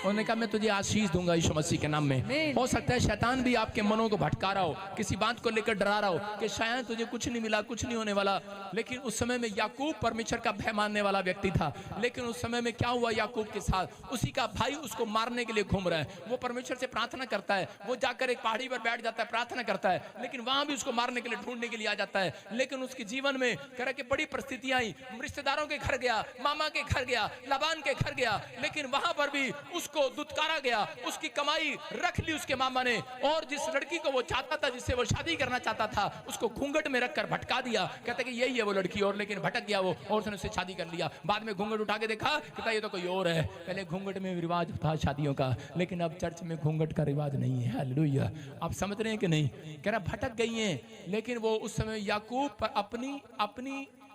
उन्होंने कहा मैं तुझे आशीष दूंगा यीशु मसीह के नाम में। हो सकता है शैतान भी आपके मनों को भटका रहा हो, किसी बात को लेकर डरा रहा हो कि शायद तुझे कुछ नहीं मिला, कुछ नहीं होने वाला। लेकिन उस समय में याकूब परमेश्वर का भय मानने वाला व्यक्ति था। लेकिन उस समय में क्या हुआ याकूब के साथ, उसी का भाई उसको मारने के लिए घूम रहा है। वो परमेश्वर से प्रार्थना करता है, वो जाकर एक पहाड़ी पर बैठ जाता है, प्रार्थना करता है, लेकिन वहां भी उसको मारने के लिए, ढूंढने के लिए आ जाता है। लेकिन उसके जीवन में कह रहा कि बड़ी परिस्थितियां आई, रिश्तेदारों के घर गया, मामा के घर गया, लाबान के घर गया, लेकिन वहां पर भी उसको दुत्कारा गया। उसकी कमाई रख ली उसके मामा ने, और जिस लड़की को वो चाहता था, जिससे वो शादी करना चाहता था, उसको घूंघट में रखकर भटका दिया। कहता कि यही है वो लड़की, और लेकिन भटक गया वो, और उसने उससे शादी कर लिया। बाद में घूंघट उठा के देखा, कहता ये तो कोई और है। पहले घूंघट में रिवाज था शादियों का, लेकिन अब चर्च में घूंघट का रिवाज नहीं है। हालेलुया। आप समझ रहे हैं कि नहीं? कह रहा भटक गई हैं, लेकिन वो उस समय याकूब पर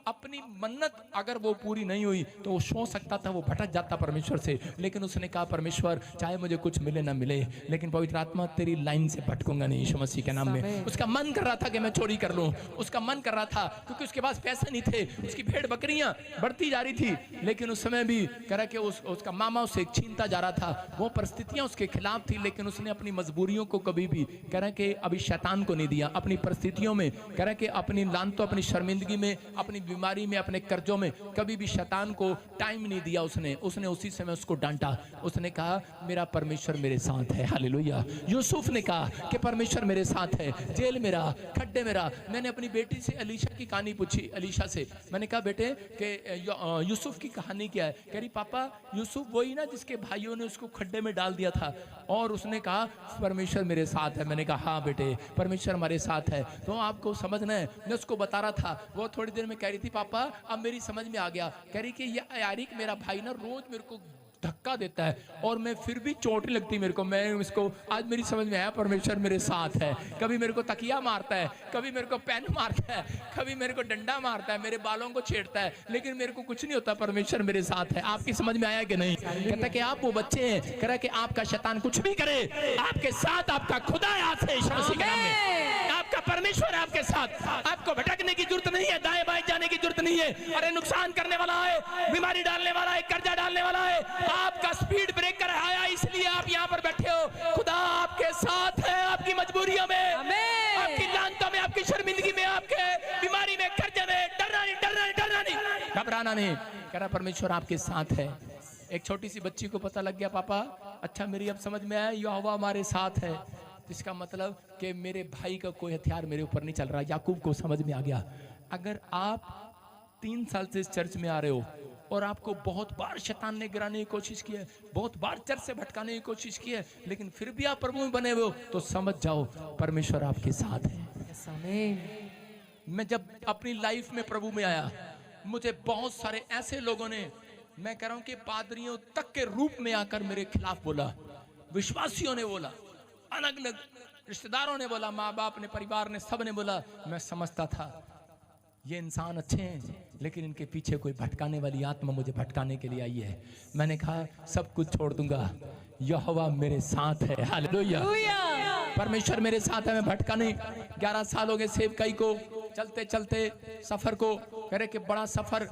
अपनी मन्नत अगर वो पूरी नहीं हुई तो वो सो सकता था, वो भटक जाता परमेश्वर से। लेकिन उसने कहा परमेश्वर चाहे मुझे कुछ मिले ना मिले, लेकिन पवित्र आत्मा तेरी लाइन से भटकूंगा नहीं यीशु मसीह के नाम में। उसका मन कर रहा था कि मैं चोरी कर लूं, उसका मन कर रहा था, क्योंकि उसके पास पैसे नहीं थे, उसकी भेड़ बकरियां बढ़ती जा रही थी। लेकिन उस समय भी कह रहा कि उसका मामा उसे छीनता जा रहा था। वो परिस्थितियां उसके खिलाफ थी, लेकिन उसने अपनी मजबूरियों को कभी भी कह रहा कि अभी शैतान को नहीं दिया। अपनी परिस्थितियों में कह रहा कि अपनी लानतों, अपनी शर्मिंदगी में, अपनी बीमारी में, अपने कर्जों में कभी भी शैतान को टाइम नहीं दिया। उसने उसी समय उसको डांटा। उसने कहा मेरा परमेश्वर मेरे साथ है। हालेलुया। यूसुफ ने कहा कि परमेश्वर मेरे साथ है, जेल मेरा, खड्डे मेरा। मैंने अपनी बेटी से अलीशा की कहानी पूछी, अलीशा से मैंने कहा बेटे कि यूसुफ की कहानी क्या है? कह रही पापा यूसुफ वही ना जिसके भाइयों ने उसको खड्डे में डाल दिया था, और उसने कहा परमेश्वर मेरे साथ है। मैंने कहा हाँ बेटे परमेश्वर हमारे साथ है। तो आपको समझना है, मैं उसको बता रहा था। वो थोड़ी देर में कह रही थी पापा अब मेरी समझ में आ गया। कह रही कि यारिक मेरा भाई ना रोज मेरे को धक्का देता है और मैं फिर भी चोट नहीं लगती मेरे को। मैं इसको आज मेरी समझ में आया परमेश्वर मेरे साथ है। कभी मेरे को तकिया मारता है, कभी मेरे को पेन मारता है, कभी मेरे को डंडा मारता है, मेरे बालों को छेड़ता है, लेकिन मेरे को कुछ नहीं होता, परमेश्वर मेरे साथ है। आपकी समझ में आया कि नहीं? कहता कि आप वो बच्चे हैं, कह रहा कि आपका शैतान कुछ भी करे, आपके साथ आपका खुदा आज है यीशु मसीह के नाम में। आपका परमेश्वर है आपके साथ। आपको भटकने की जरूरत नहीं है, दाएं बाएं जाने की जरूरत नहीं है। अरे नुकसान करने वाला है, बीमारी डालने वाला है, कर्जा डालने वाला है, आपका स्पीड ब्रेकर आया इसलिए आप यहाँ पर बैठे हो। खुदा आपके साथ है, आपकी मजबूरियों में, आपकी लानतों में, आपकी शर्मिंदगी में, आपके बीमारी में, कर्जे में। डरना नहीं, डरना नहीं, डरना नहीं, घबराना नहीं। कह रहा परमेश्वर आपके साथ है। एक छोटी सी बच्ची को पता लग गया पापा अच्छा मेरी अब समझ में आया यहोवा हमारे साथ है, इसका मतलब कि मेरे भाई का कोई हथियार मेरे ऊपर नहीं चल रहा। याकूब को समझ में आ गया। अगर आप 3 साल से इस चर्च में आ रहे हो और आपको बहुत बार शैतान ने गिराने की कोशिश की है, बहुत बार चर्च से भटकाने की कोशिश की है, लेकिन फिर भी आप प्रभु में बने हुए हो, तो समझ जाओ परमेश्वर आपके साथ है। मैं जब अपनी लाइफ में प्रभु में आया, मुझे बहुत सारे ऐसे लोगों ने, मैं कह रहा हूं कि पादरियों तक के रूप में आकर मेरे खिलाफ बोला, विश्वासियों ने बोला, अलग अलग रिश्तेदारों ने बोला, माँ बाप ने, परिवार ने, सब ने बोला। मैं समझता था ये इंसान अच्छे हैं, लेकिन इनके पीछे कोई भटकाने वाली आत्मा मुझे भटकाने के लिए आई है। मैंने कहा सब कुछ छोड़ दूंगा, यहोवा मेरे साथ है। हालेलुया। परमेश्वर मेरे साथ है, मैं भटका नहीं। 11 साल हो गए सेवकाई को, चलते चलते सफर को, कह रहे कि बड़ा सफर,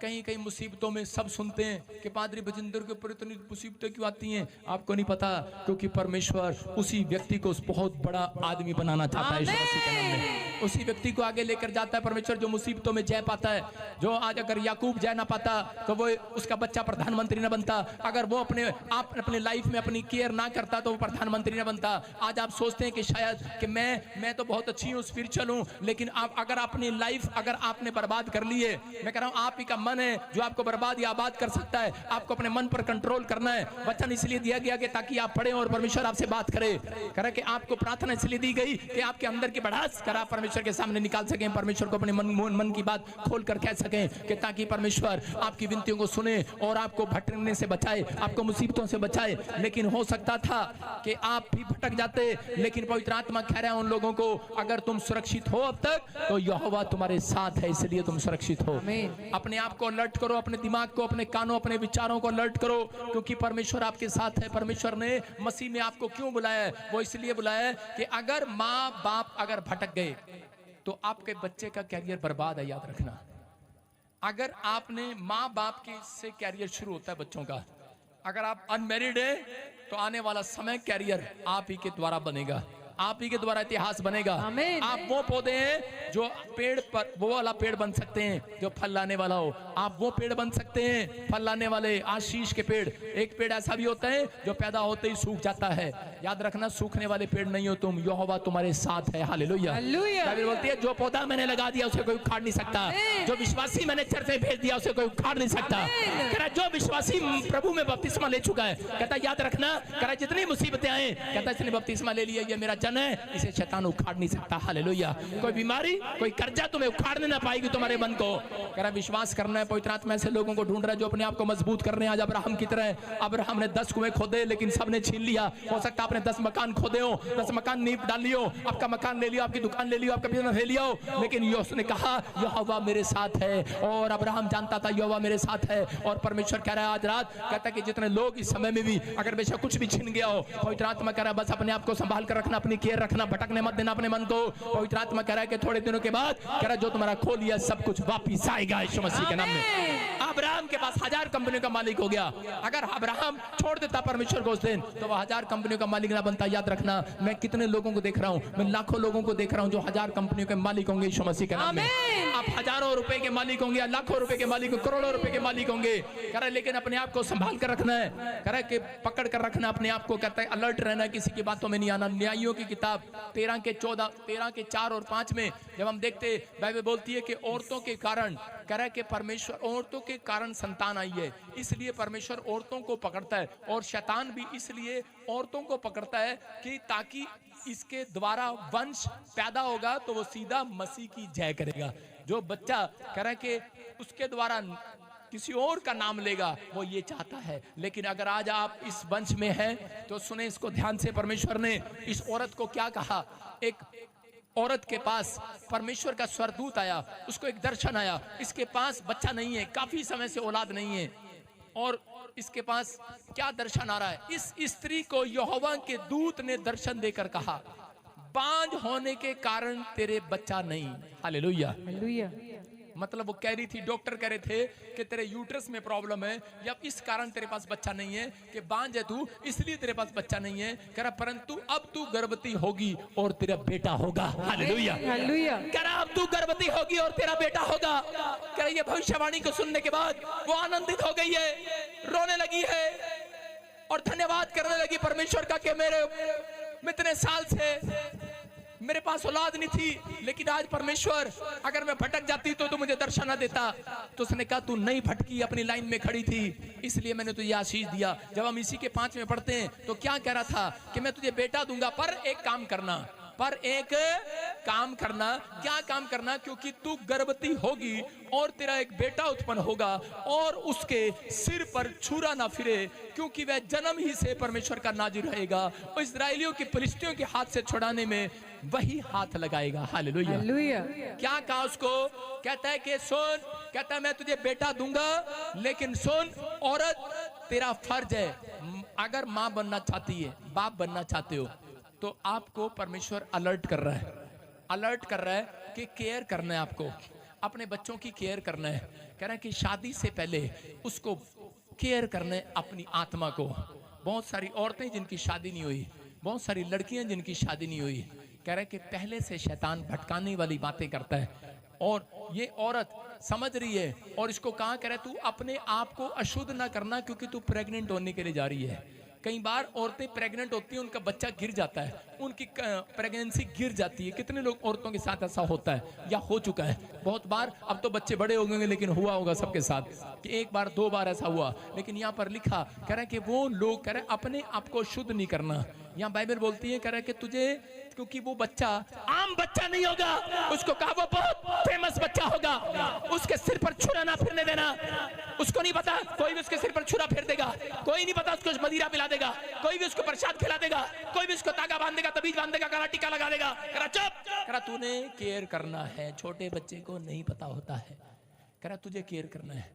कहीं कहीं मुसीबतों में सब सुनते हैं कि पादरी भजिंदर के ऊपर इतनी मुसीबतें क्यों आती हैं। आपको नहीं पता, क्योंकि परमेश्वर उसी व्यक्ति को बहुत बड़ा आदमी बनाना चाहता है यीशु मसीह के नाम में। उसी व्यक्ति को आगे लेकर जाता है परमेश्वर जो मुसीबतों में जय पाता है। जो आज अगर याकूब जय ना पाता तो वो उसका बच्चा प्रधानमंत्री ना बनता। अगर वो अपने लाइफ में अपनी केयर ना करता तो वो प्रधानमंत्री ना बनता। आज आप सोचते हैं कि शायद कि मैं तो बहुत अच्छी हूँ, स्पिरिचुअल हूँ, लेकिन आप अगर अपनी लाइफ अगर आपने बर्बाद कर ली है, मैं कह रहा हूँ आप ही का मन है जो आपको बर्बाद या आबाद कर सकता है। आपको अपने मन पर कंट्रोल करना है। वचन इसलिए दिया गया कि ताकि आप पढ़ें और परमेश्वर आपसे बात करे। कह कि आपको प्रार्थना इसलिए दी गई कि आपके अंदर की भड़ास कर आप परमेश्वर के सामने निकाल सकें, परमेश्वर को अपने मन की बात खोल कर कह सकें, कि ताकि परमेश्वर आपकी विनतियों को सुने और आपको भटकने से बचाए, आपको मुसीबतों से बचाए। लेकिन हो सकता था कि आप भी भटक जाते, लेकिन पवित्र आत्मा कह रहा है उन लोगों को, अगर तुम सुरक्षित हो अब तक तो यहोवा तुम्हारे साथ है, इसलिए तुम सुरक्षित हो। अपने आप को अलर्ट करो, अपने दिमाग को, अपने कानों, अपने विचारों को अलर्ट करो, क्योंकि परमेश्वर आपके साथ है। परमेश्वर ने मसीह में आपको क्यों बुलाया है? वो इसलिए बुलाया है कि अगर माँ बाप अगर भटक गए तो आपके बच्चे का कैरियर बर्बाद है, याद रखना। अगर आपने माँ बाप के से कैरियर शुरू होता है बच्चों का, अगर आप अनमैरिड है तो आने वाला समय कैरियर आप ही के द्वारा बनेगा, आप ही के द्वारा इतिहास बनेगा। आमीन। आप वो पौधे हैं जो पेड़ पर, वो वाला पेड़ बन सकते हैं जो फल लाने वाला हो। आप वो पेड़ बन सकते हैं फल लाने वाले, आशीष के पेड़। एक पेड़ ऐसा भी होता है जो पैदा होते ही सूख जाता है। याद रखना, सूखने वाले पेड़ नहीं हो तुम, यहोवा तुम्हारे साथ है। हालेलुया। हालेलुया। बाइबल बोलती है जो पौधा मैंने लगा दिया उसे कोई उखाड़ नहीं सकता, जो विश्वासी मैंने चर्च में भेज दिया उसे कोई उखाड़ नहीं सकता। कहता जो विश्वासी प्रभु में बपतिस्मा ले चुका है, कहता याद रखना, कहता जितनी मुसीबतें आए, कहता इसने बपतिस्मा ले लिया, ये मेरा जन है, इसे शैतान उखाड़ नहीं सकता। हालेलुया। कोई बीमारी, कोई कर्जा तुम्हें उखाड़ने ना पाएगी तुम्हारे मन को। कह रहा विश्वास करना है। पवित्र आत्मा ऐसे लोगों को ढूंढ रहा है जो अपने आप को मजबूत करने। आज अब्राहम की तरह, अब्राहम ने 10 कुएं खोदे लेकिन सबने छीन लिया। हो सकता है आपने 10 मकान खोदे हो, 10 मकान नींव डाल लियो, आपका मकान ले लियो, आपकी दुकान ले लियो, आपका बिजनेस ले लियो, लेकिन उसने कहा यहोवा मेरे साथ है। और अब्राहम जानता था यहोवा मेरे साथ है। और परमेश्वर कह रहा है आज रात, कहता है कि जितने लोग इस समय में भी अगर बेशक कुछ भी छिन गया हो, पवित्र आत्मा कह रहा है बस अपने आप को संभाल कर रखना, अपनी केयर रखना, भटकने मत देना अपने मन को। पवित्र आत्मा कह रहा है कि थोड़े दिनों के बाद कह रहा है जो तुम्हारा खो लिया सब कुछ वापिस आएगा यीशु मसीह के नाम में। अब्राहम के पास 1000 कंपनियों का मालिक हो गया। अगर अब्राहम छोड़ देता परमेश्वर को उस दिन, तो वह 1000 कंपनियों का मालिक ना बनता। याद रखना, मैं कितने लोगों को देख रहा हूं, मैं लाखों लोगों को देख रहा हूं जो 1000 कंपनियों के मालिक होंगे यीशु मसीह के नाम में। आप हजारों रुपए के मालिक होंगे, लाखों रुपए के मालिक, करोड़ों रुपए के मालिक होंगे। कह रहा है लेकिन अपने आप को संभाल कर रखना है। कह रहा है कि पकड़ कर रखना अपने आप को। कहता है अलर्ट रहना, किसी की बातों में नहीं आना। न्यायियों की किताब 13 के 4 और 5 में जब हम देखते, बाइबल बोलती है कि औरतों के कारण, कह रहा है कि परमेश्वर औरतों के कारण संतान आई है, इसलिए परमेश्वर औरतों को पकड़ता है। और शैतान भी इसलिए औरतों को पकड़ता है कि ताकि इसके द्वारा वंश पैदा होगा तो वो सीधा मसीह की जय करेगा। जो बच्चा कह रहा है कि उसके द्वारा किसी और का नाम लेगा, वो ये चाहता है। लेकिन अगर आज आप इस वंश में हैं तो सुने इसको ध्यान से। परमेश्वर ने इस औरत को क्या कहा? एक औरत के पास परमेश्वर का स्वरदूत आया, उसको एक दर्शन आया। इसके पास बच्चा नहीं है, काफी समय से औलाद नहीं है, और इसके पास क्या दर्शन आ रहा है? इस स्त्री को यहोवा के दूत ने दर्शन देकर कहा बांझ होने के कारण तेरे बच्चा नहीं। हालेलुया। हालेलुया। मतलब वो कह रही थी, डॉक्टर कह रहे थे कि तेरे यूट्रस में प्रॉब्लम है, या इस कारण तेरे पास बच्चा नहीं है, कि बांझ है तू इसलिए तेरे पास बच्चा नहीं है। कह रहा परंतु अब तू गर्भवती होगी और तेरा बेटा होगा। हालेलुया। हालेलुया। कह रहा अब तू गर्भवती होगी और तेरा बेटा होगा। कह रहा ये भविष्यवाणी को सुनने के बाद वो आनंदित हो गई है, रोने लगी है और धन्यवाद करने लगी परमेश्वर का कि मेरे इतने साल से मेरे पास औलाद नहीं थी, लेकिन आज परमेश्वर अगर मैं भटक जाती तो मुझे दर्शन न देता। तो उसने कहा तू नहीं भटकी, अपनी लाइन में खड़ी थी, इसलिए मैंने तुझे आशीष दिया। जब हम इसी के 5 में पढ़ते हैं तो क्या कह रहा था कि मैं तुझे बेटा दूंगा, पर एक काम करना, क्या काम करना? क्योंकि तू गर्भवती होगी और तेरा एक बेटा उत्पन्न होगा और उसके सिर पर छुरा ना फिरे, क्योंकि वह जन्म ही से परमेश्वर का नाज़िर रहेगा और इस्राएलियों की फिलिस्तियों के हाथ से छुड़ाने में वही हाथ लगाएगा। हालेलुया। हालेलुया। क्या कहा उसको? कहता है कि सुन, कहता है मैं तुझे बेटा दूंगा, लेकिन सुन औरत, तेरा फर्ज है, अगर माँ बनना चाहती है, बाप बनना चाहते हो, तो आपको परमेश्वर अलर्ट कर रहा है कि केयर करना है, आपको अपने बच्चों की केयर करना है। कह रहा है कि शादी से पहले उसको केयर करना है, अपनी आत्मा को। बहुत सारी औरतें जिनकी शादी नहीं हुई, बहुत सारी लड़कियां जिनकी शादी नहीं हुई, कह रहा है कि पहले से शैतान भटकाने वाली बातें करता है, और ये औरत समझ रही है और इसको कहा, कह रहा है तू अपने आप को अशुद्ध ना करना, क्योंकि तू प्रेग्नेंट होने के लिए जा रही है। कई बार औरतें प्रेग्नेंट होती हैं, उनका बच्चा गिर जाता है, उनकी प्रेगनेंसी गिर जाती है। कितने लोग औरतों के साथ ऐसा होता है या हो चुका है बहुत बार। अब तो बच्चे बड़े हो गए, लेकिन हुआ होगा सबके साथ कि 1 बार 2 बार ऐसा हुआ। लेकिन यहाँ पर लिखा, कह रहा है कि वो लोग कह रहे अपने आप को शुद्ध नहीं करना। यहाँ बाइबल बोलती है, कह रहा है कि तुझे, क्योंकि वो बच्चा आम बच्चा नहीं होगा, उसको कहा वो बहुत फेमस बच्चा होगा, उसके सिर पर छुरा ना फिरने देना। उसको नहीं पता कोई भी उसके सिर पर छुरा फेर देगा, कोई नहीं पता उसको मदिरा पिला देगा, कोई भी उसको प्रसाद खिला देगा, कोई भी उसको तागा बांध देगा, तबीज बांध देगा, गला टीका लगा देगा। कह चुप, कह तूने केयर करना है। छोटे बच्चे को नहीं पता होता है, कह तुझे केयर करना है।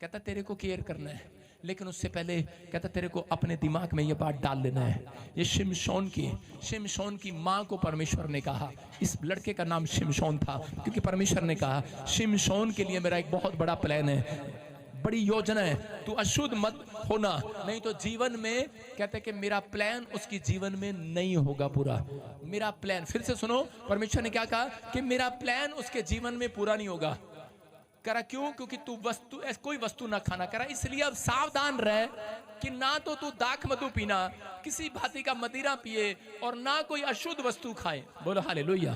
कहता तेरे को केयर करना है, लेकिन उससे पहले कहता तेरे को अपने दिमाग में ये बात डाल लेना है। ये शिमशोन की माँ को परमेश्वर ने कहा, इस लड़के का नाम शिमशोन था, क्योंकि परमेश्वर ने कहा शिमशोन के लिए मेरा एक बहुत बड़ा प्लान है। बड़ी योजना है, तू अशुद्ध मत होना, नहीं तो जीवन में कहते कि मेरा प्लान उसकी जीवन में नहीं होगा पूरा। मेरा प्लान, फिर से सुनो, परमेश्वर ने क्या कहा कि मेरा प्लान उसके जीवन में पूरा नहीं होगा। करा क्यों? क्योंकि तू वस्तु, कोई वस्तु ना खाना करा, इसलिए अब सावधान रह कि ना तो तू दाख मधु पीना, किसी भांति का मदिरा पिए, और ना कोई अशुद्ध वस्तु खाए। बोलो हालेलुया।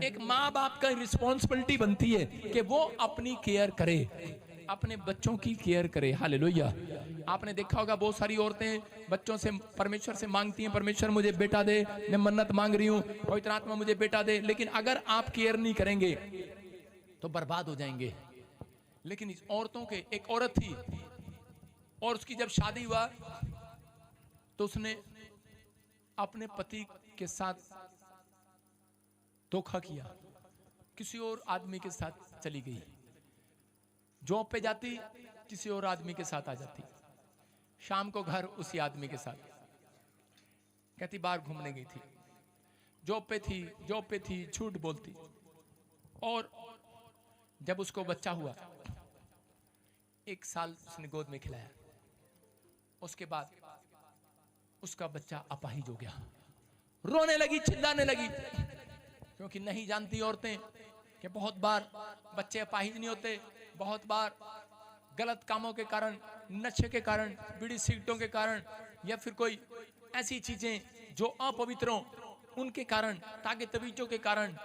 एक माँ बाप का रिस्पॉन्सिबिलिटी बनती है कि वो अपनी केयर करे, अपने बच्चों की केयर करे। हालेलुया। आपने देखा होगा बहुत सारी औरतें बच्चों से, परमेश्वर से मांगती हैं, परमेश्वर मुझे बेटा दे, मैं मन्नत मांग रही हूँ, पवित्र आत्मा मुझे बेटा दे, लेकिन अगर आप केयर नहीं करेंगे तो बर्बाद हो जाएंगे। लेकिन इस औरतों के, एक औरत थी और उसकी जब शादी हुआ तो उसने अपने पति के साथ धोखा किया, किसी और आदमी के साथ चली गई, जॉब पे जाती किसी और आदमी के साथ आ जाती, शाम को घर उसी आदमी के साथ, कहती बाहर घूमने गई थी, जॉब पे थी, झूठ बोलती। और जब उसको बच्चा हुआ, 1 साल उसने गोद में खिलाया, उसके बाद उसका बच्चा अपाहिज हो गया, रोने लगी, चिल्लाने लगी, क्योंकि नहीं जानती औरतें कि बहुत बार बच्चे अपाहिज नहीं होते, बहुत बार गलत कामों के कारण, नशे के कारण, बीड़ी सिगरेटों के कारण, या फिर कोई ऐसी चीजें जो अपवित्र हों उनके कारण, ताकि तवीजों के कारण,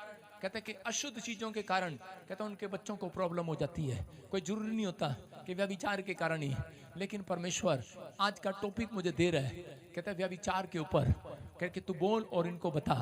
कहते हैं कि अशुद्ध चीजों के कारण, कहते हैं उनके बच्चों को प्रॉब्लम हो जाती है। कोई जरूरी नहीं होता कि व्यभिचार के कारण ही, लेकिन परमेश्वर आज का टॉपिक मुझे दे रहा है, कहता है व्यभिचार के ऊपर, कह के तू बोल और इनको बता।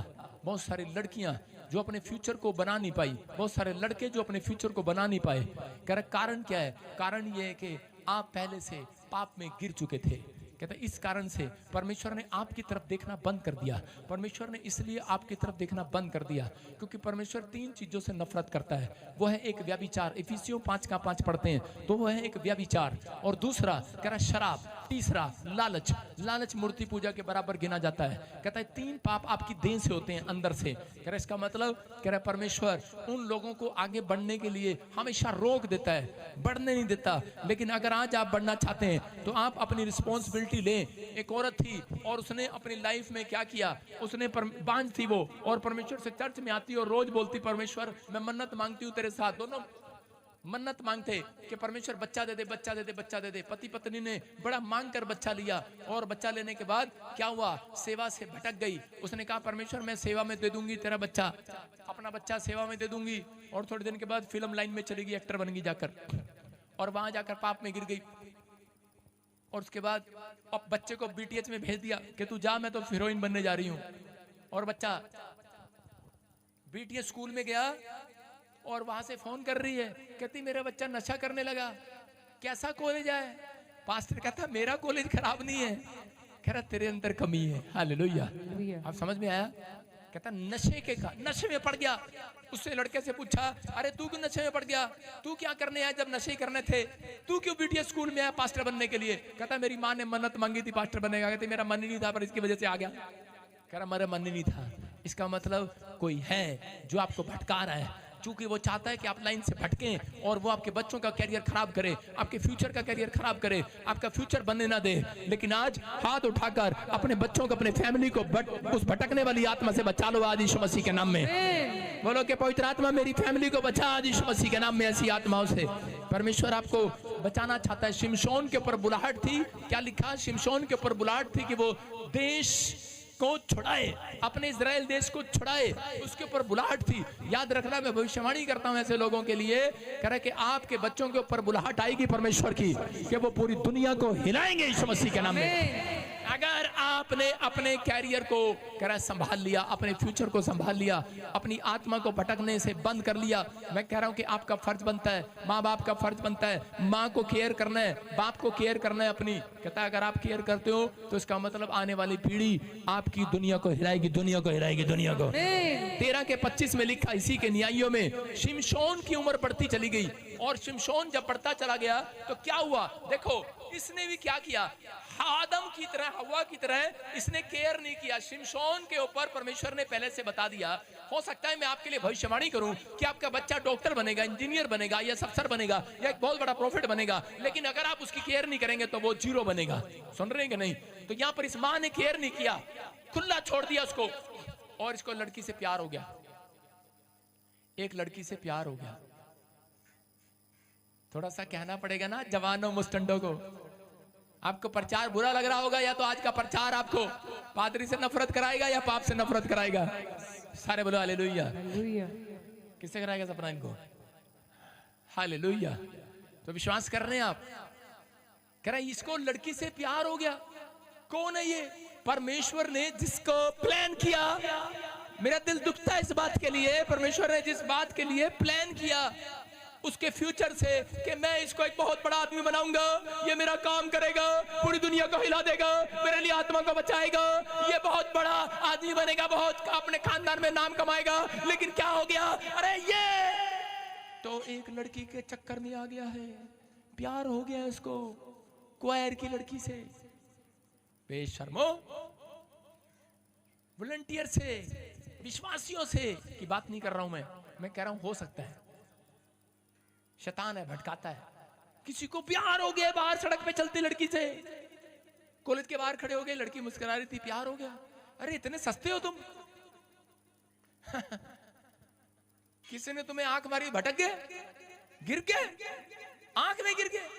बहुत सारी लड़कियां जो अपने फ्यूचर को बना नहीं पाई, बहुत सारे लड़के जो अपने फ्यूचर को बना नहीं पाए, कह रहे कारण क्या है? कारण ये है कि आप पहले से पाप में गिर चुके थे। कहते इस कारण से परमेश्वर ने आपकी तरफ देखना बंद कर दिया। परमेश्वर ने इसलिए आपकी तरफ देखना बंद कर दिया क्योंकि परमेश्वर 3 चीजों से नफरत करता है। वो है एक व्यभिचार, इफिसियों 5:5 पढ़ते हैं तो वो है एक व्यभिचार, और दूसरा कह रहा शराब, तीसरा लालच। लालच मूर्ति पूजा के बराबर गिना जाता है। कहता है 3 पाप आपकी देह से होते हैं, अंदर से। कह रहा इसका मतलब, कह रहा परमेश्वर उन लोगों को आगे बढ़ने के लिए हमेशा रोक देता है, बढ़ने नहीं देता। लेकिन अगर आज आप बढ़ना चाहते हैं तो आप अपनी रिस्पॉन्सिबिलिटी लें। एक औरत थी और उसने अपनी लाइफ में क्या किया, उसने बांझ थी वो, और परमेश्वर से चर्च में आती और रोज बोलती परमेश्वर मैं मन्नत मांगती हूँ तेरे साथ। दोनों मन्नत मांगते कि परमेश्वर बच्चा दे दे, बच्चा दे दे, बच्चा दे दे। पति पत्नी ने बड़ा मांग कर बच्चा लिया, और बच्चा लेने के बाद क्या हुआ, सेवा से भटक गई। उसने कहा परमेश्वर मैं सेवा में दे दूंगी तेरा बच्चा, अपना बच्चा सेवा में दे दूंगी। और थोड़े दिन के बाद फिल्म लाइन में चली गई, एक्टर बन गई जाकर, और वहां जाकर पाप में गिर गई। और उसके बाद अब बच्चे को बीटीएच में भेज दिया कि तू जा, मैं तो हीरोइन बनने जा रही हूँ। और बच्चा बीटीएच स्कूल में गया और वहां से फोन कर रही है, कहती मेरा बच्चा नशा करने लगा, कैसा कॉलेज है? पास्टर कहता मेरा कॉलेज खराब नहीं है, कह रहा तेरे अंदर कमी है। हालेलुया। आप समझ में आया? कहता नशे में पड़ गया। उससे लड़के से पूछा अरे तू क्यों नशे में पड़ गया, तू क्या करने आया जब नशे करने थे, तू क्यों बीटीएस स्कूल में आया पास्टर बनने के लिए? कहता मेरी माँ ने मन्नत मांगी थी पास्टर बनने का, कहती मेरा मन ही नहीं था पर इसकी वजह से आ गया। कह रहा मेरा मन ही नहीं था। इसका मतलब कोई है जो आपको भटका रहा है, क्योंकि वो चाहता है कि आप लाइन से भटकें और वो आपके बच्चों का कैरियर खराब करे, आपके फ्यूचर का कैरियर खराब करे, आपका फ्यूचर बनने ना दे। लेकिन आज हाथ उठाकर अपने बच्चों को, अपने फैमिली को उस भटकने वाली आत्मा से बचा लो आज यीशु मसीह के नाम में। बोलो कि पवित्र आत्मा मेरी फैमिली को बचा आज यीशु मसीह के नाम में। ऐसी आत्माओं से परमेश्वर आपको बचाना चाहता है। शिमशोन के ऊपर बुलाहट थी, क्या लिखा? शिमशोन के ऊपर बुलाहट थी कि वो देश को छुड़ाए, अपने इजराइल देश को छुड़ाए, उसके ऊपर बुलाहट थी। याद रखना, मैं भविष्यवाणी करता हूं ऐसे लोगों के लिए, कह रहा कि आपके बच्चों के ऊपर बुलाहट आएगी परमेश्वर की कि वो पूरी दुनिया को हिलाएंगे यीशु मसीह के नाम में। अगर आपने अपने कैरियर को कह रहा संभाल लिया, अपने फ्यूचर को संभाल लिया, अपनी आत्मा को भटकने से बंद कर लिया, मैं कह रहा हूं कि आपका फर्ज बनता है, माँ बाप का फर्ज बनता है, माँ को केयर करना है, बाप को केयर करना है अपनी। कहता है अगर आप केयर करते हो तो इसका मतलब आने वाली पीढ़ी आपकी दुनिया को हिलाएगी, दुनिया को हिलाएगी, दुनिया को। 13:25 में लिखा इसी के न्यायों में, शिमशोन की उम्र बढ़ती चली गई, और शिमशोन जब बढ़ता चला गया तो क्या हुआ? देखो इसने भी क्या किया, आदम की तरह, हवा की तरह इसने केयर नहीं किया। शिमशोन के ऊपर परमेश्वर ने पहले से बता दिया हो सकता है मैं आपके लिए भविष्यवाणी करूं कि आपका बच्चा डॉक्टर बनेगा, इंजीनियर बनेगा, या अफसर बनेगा, या एक बहुत बड़ा प्रॉफिट बनेगा, लेकिन अगर आप उसकी केयर नहीं करेंगे तो वो जीरो बनेगा। सुन रहे हैं कि नहीं? तो यहां पर इस मां ने केयर नहीं किया, खुला छोड़ दिया उसको, और इसको लड़की से प्यार हो गया। एक लड़की से प्यार हो गया। थोड़ा सा कहना पड़ेगा ना जवानों मुस्टंडों को, आपको प्रचार बुरा लग रहा होगा, या तो आज का प्रचार आपको पादरी से नफरत कराएगा या पाप से नफरत कराएगा। सारे बोलो हालेलुया। किससे कराएगा सपना इनको? हालेलुया। तो विश्वास कर रहे हैं आप? कह रहे इसको लड़की से प्यार हो गया। कौन है ये? परमेश्वर ने जिसको प्लान किया। मेरा दिल दुखता है इस बात के लिए, परमेश्वर ने जिस बात के लिए प्लान किया उसके फ्यूचर से कि मैं इसको एक बहुत बड़ा आदमी बनाऊंगा, ये मेरा काम करेगा, पूरी दुनिया को हिला देगा, मेरे लिए आत्मा को बचाएगा, ये बहुत बड़ा आदमी बनेगा, बहुत अपने खानदान में नाम कमाएगा। लेकिन क्या हो गया? अरे ये तो एक लड़की के चक्कर में आ गया है, प्यार हो गया इसको क्वायर की लड़की से। बेशर्मो, वॉलंटियर से, विश्वासियों से की बात नहीं कर रहा हूं मैं कह रहा हूं हो सकता है शैतान है, भटकाता है। किसी को प्यार हो गया बाहर सड़क पे चलती लड़की से, कॉलेज के बाहर खड़े हो गए, लड़की मुस्कुरा रही थी, प्यार हो गया। अरे इतने सस्ते हो तुम किसी ने तुम्हें आंख मारी, भटक गए, गिर गए, आंख में गिर गए।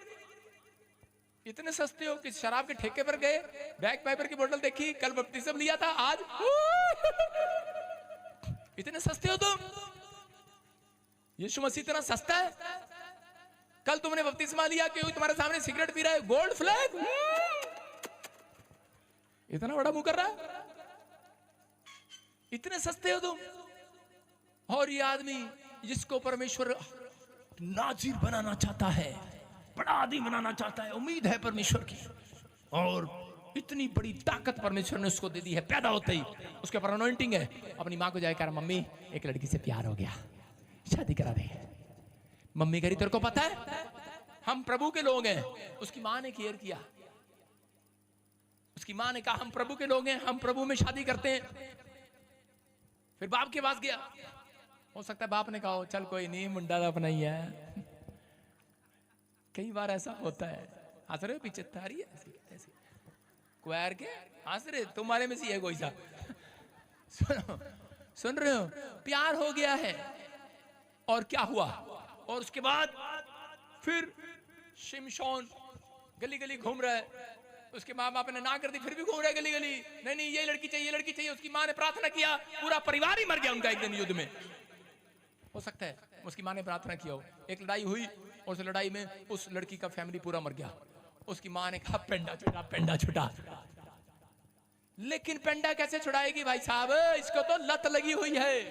इतने सस्ते हो कि शराब के ठेके पर गए, बैक पाइपर की बोतल देखी, कल बपतिस्मा लिया था, आज इतने सस्ते हो तुम। यीशु मसीह इतना सस्ता है? कल तुमने बपतिस्मा लिया, क्यों तुम्हारे सामने सिगरेट पी रहा है, गोल्ड फ्लैग, इतना बड़ा मुंह कर रहा है, इतने सस्ते हो तुम। और ये आदमी जिसको परमेश्वर नाजिर बनाना चाहता है, बड़ा आदमी बनाना चाहता है, उम्मीद है परमेश्वर की, और इतनी बड़ी ताकत परमेश्वर ने उसको दे दी है। पैदा होते ही उसके ऊपर अनॉइंटिंग है। अपनी माँ को जाकर कहा, मम्मी एक लड़की से प्यार हो गया, शादी करा दे। मम्मी कह रही तेरे को पता है हम प्रभु के लोग हैं। उसकी माँ ने केयर किया, उसकी माँ ने कहा हम प्रभु के लोग हैं, हम प्रभु में शादी करते हैं। फिर बाप के पास गया, हो सकता है बाप ने कहा चल कोई नहीं, मुंडा तो अपना ही है। कई बार ऐसा होता है। हंस रहे हो पीछे तारी है ऐसी क्वायर के, हंस रहे, तुम्हारे में से है कोई सा। सुन रहे हो? प्यार हो गया है, और क्या हुआ? और उसके बाद फिर शिमशोन गली गली घूम रहा है। उसके माँ बाप ने ना कर दी, फिर भी घूम रहा है गली गली, नहीं ये लड़की चाहिए, ये लड़की चाहिए। उसकी माँ ने प्रार्थना किया, पूरा परिवार ही मर गया उनका एक दिन युद्ध में। हो सकता है उसकी माँ ने प्रार्थना किया हो, एक लड़ाई हुई, और उस लड़ाई में उस लड़की का फैमिली पूरा मर गया। उसकी माँ ने कहा पेंडा छुटा, पेंडा छुटा। लेकिन पेंडा कैसे छुड़ाएगी भाई साहब? इसको तो लत लगी हुई है,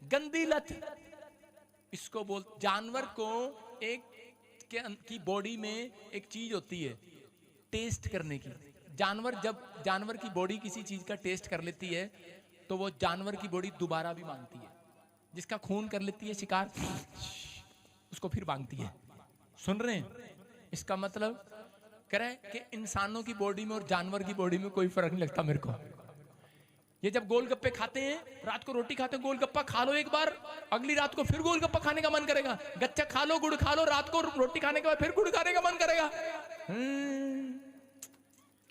गंदी लत। इसको बोल, जानवर को एक की बॉडी में एक चीज होती है टेस्ट करने की। जानवर जब जानवर की बॉडी किसी चीज का टेस्ट कर लेती है तो वो जानवर की बॉडी दोबारा भी मांगती है। जिसका खून कर लेती है शिकार, उसको फिर मांगती है। सुन रहे हैं? इसका मतलब कह रहे हैं कि इंसानों की बॉडी में और जानवर की बॉडी में कोई फर्क नहीं लगता मेरे को। ये जब गोलगप्पे खाते हैं, रात को रोटी खाते हैं, गोलगप्पा खा लो एक बार, अगली रात को फिर गोलगप्पा खाने का मन करेगा। गच्चा खा लो, गुड़ खा लो, रात को रोटी खाने के बाद फिर गुड़ खाने का मन करेगा।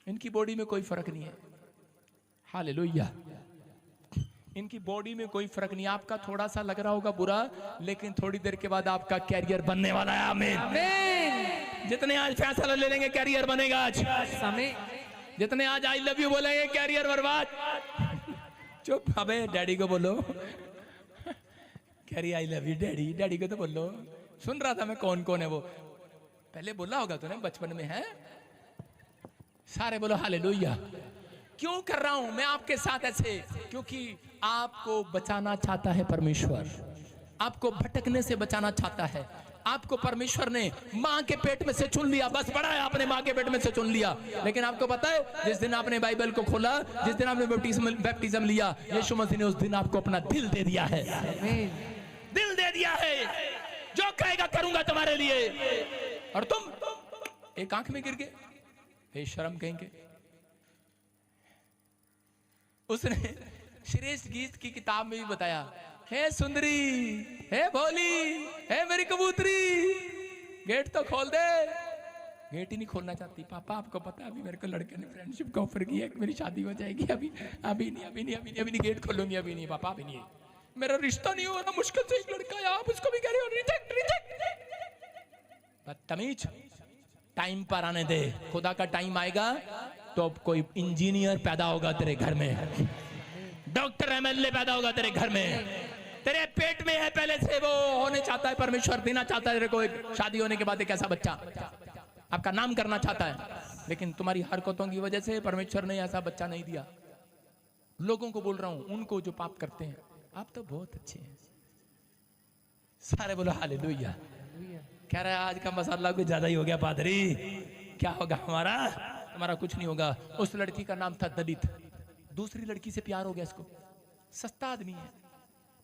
इनकी बॉडी में कोई फर्क नहीं है। हालेलुया। इनकी बॉडी में कोई फर्क नहीं। आपका थोड़ा सा लग रहा होगा बुरा, लेकिन थोड़ी देर के बाद आपका कैरियर बनने वाला है। आमीन। जितने आज फैसला ले लेंगे कैरियर बनेगा। आज जितने आज आई लव यू बोलेंगे कैरियर बर्बाद। चुप, अबे डैडी को बोलो। कह रही I love you daddy, daddy को तो बोलो। सुन रहा था मैं कौन कौन है वो, पहले बोला होगा तूने बचपन में, है? सारे बोलो हालेलुया। क्यों कर रहा हूं मैं आपके साथ ऐसे? क्योंकि आपको बचाना चाहता है परमेश्वर, आपको भटकने से बचाना चाहता है। आपको परमेश्वर ने मां के पेट में से चुन लिया, बस बड़ा है, आपने मां के पेट में से चुन लिया। लेकिन आपको पता है जिस दिन आपने बाइबल को खोला, जिस दिन आपने बैप्टिज्म लिया, यीशु मसीह ने उस दिन आपको अपना दिल दे दिया है। दिल दे दिया है, जो कहेगा करूंगा तुम्हारे लिए। और तुम एक आंख में गिर गए, बेशर्म कहेंगे। उसने श्रेष्ठ गीत की किताब में भी बताया, हे सुंदरी, हे भोली, हे मेरी कबूतरी, गेट तो खोल दे। गेट ही नहीं खोलना चाहती। पापा आपको पता है अभी मेरे को लड़के ने फ्रेंडशिप का ऑफर किया है, मेरी शादी हो जाएगी, अभी नहीं गेट खोलूंगी, अभी नहीं पापा, अभी नहीं, मेरा रिश्ता नहीं हो रहा, मुश्किल से एक लड़का है, आप उसको भी कह रहे हो रिजेक्ट रिजेक्ट। बदतमीज, टाइम पर आने दे, खुदा का टाइम आएगा तो अब कोई इंजीनियर पैदा होगा तेरे घर में, डॉक्टर एमएलए पैदा होगा तेरे घर में, तेरे पेट में है पहले से वो होने चाहता है, परमेश्वर देना चाहता है तेरे को एक शादी होने के बाद एक ऐसा बच्चा, आपका नाम करना चाहता है, लेकिन तुम्हारी हरकतों की वजह से परमेश्वर ने ऐसा बच्चा नहीं दिया। लोगों को बोल रहा हूं, उनको जो पाप करते हैं, आप तो बहुत अच्छे हैं, सारे बोलो हालेलुया। कह रहा है आज का मसाला कुछ ज्यादा ही हो गया पादरी, क्या होगा हमारा, तुम्हारा कुछ नहीं होगा। उस लड़की का नाम था दलित, दूसरी लड़की से प्यार हो गया इसको, सस्ता आदमी है,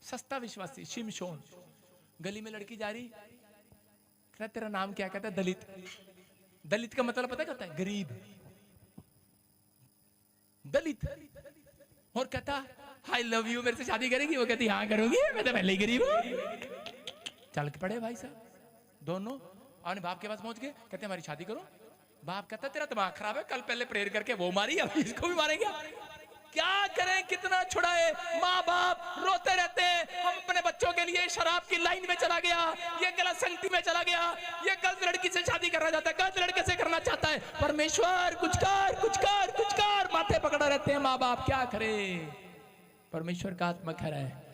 सस्ता विश्वासी, शिमशोन। गली में लड़की जा रही, कहता तेरा नाम क्या, कहता दलित। दलित का मतलब पता क्या है, गरीब, दलित। और कहता आई लव यू, मेरे से शादी करेगी, वो कहती हाँ करूंगी, मैं तो पहले ही गरीब हूं। चल के पड़े भाई साहब दोनों, और बाप के पास पहुंच गए, कहते हमारी शादी करो। बाप कहता तेरा दिमाग खराब है, कल पहले प्रेयर करके वो मारी, अब इसको भी मारेंगे, क्या करें, कितना छुड़ाए। माँ बाप रोते रहते हैं, हम अपने बच्चों के लिए शराब की लाइन में चला गया, ये गलत संगति में चला गया, ये गलत लड़की से शादी करना चाहता है, गलत लड़के से करना चाहता है। परमेश्वर कुछ कर कुछ कर कुछ कर, माथे पकड़ा रहते हैं माँ बाप, क्या करे। परमेश्वर का आत्मा कह रहा है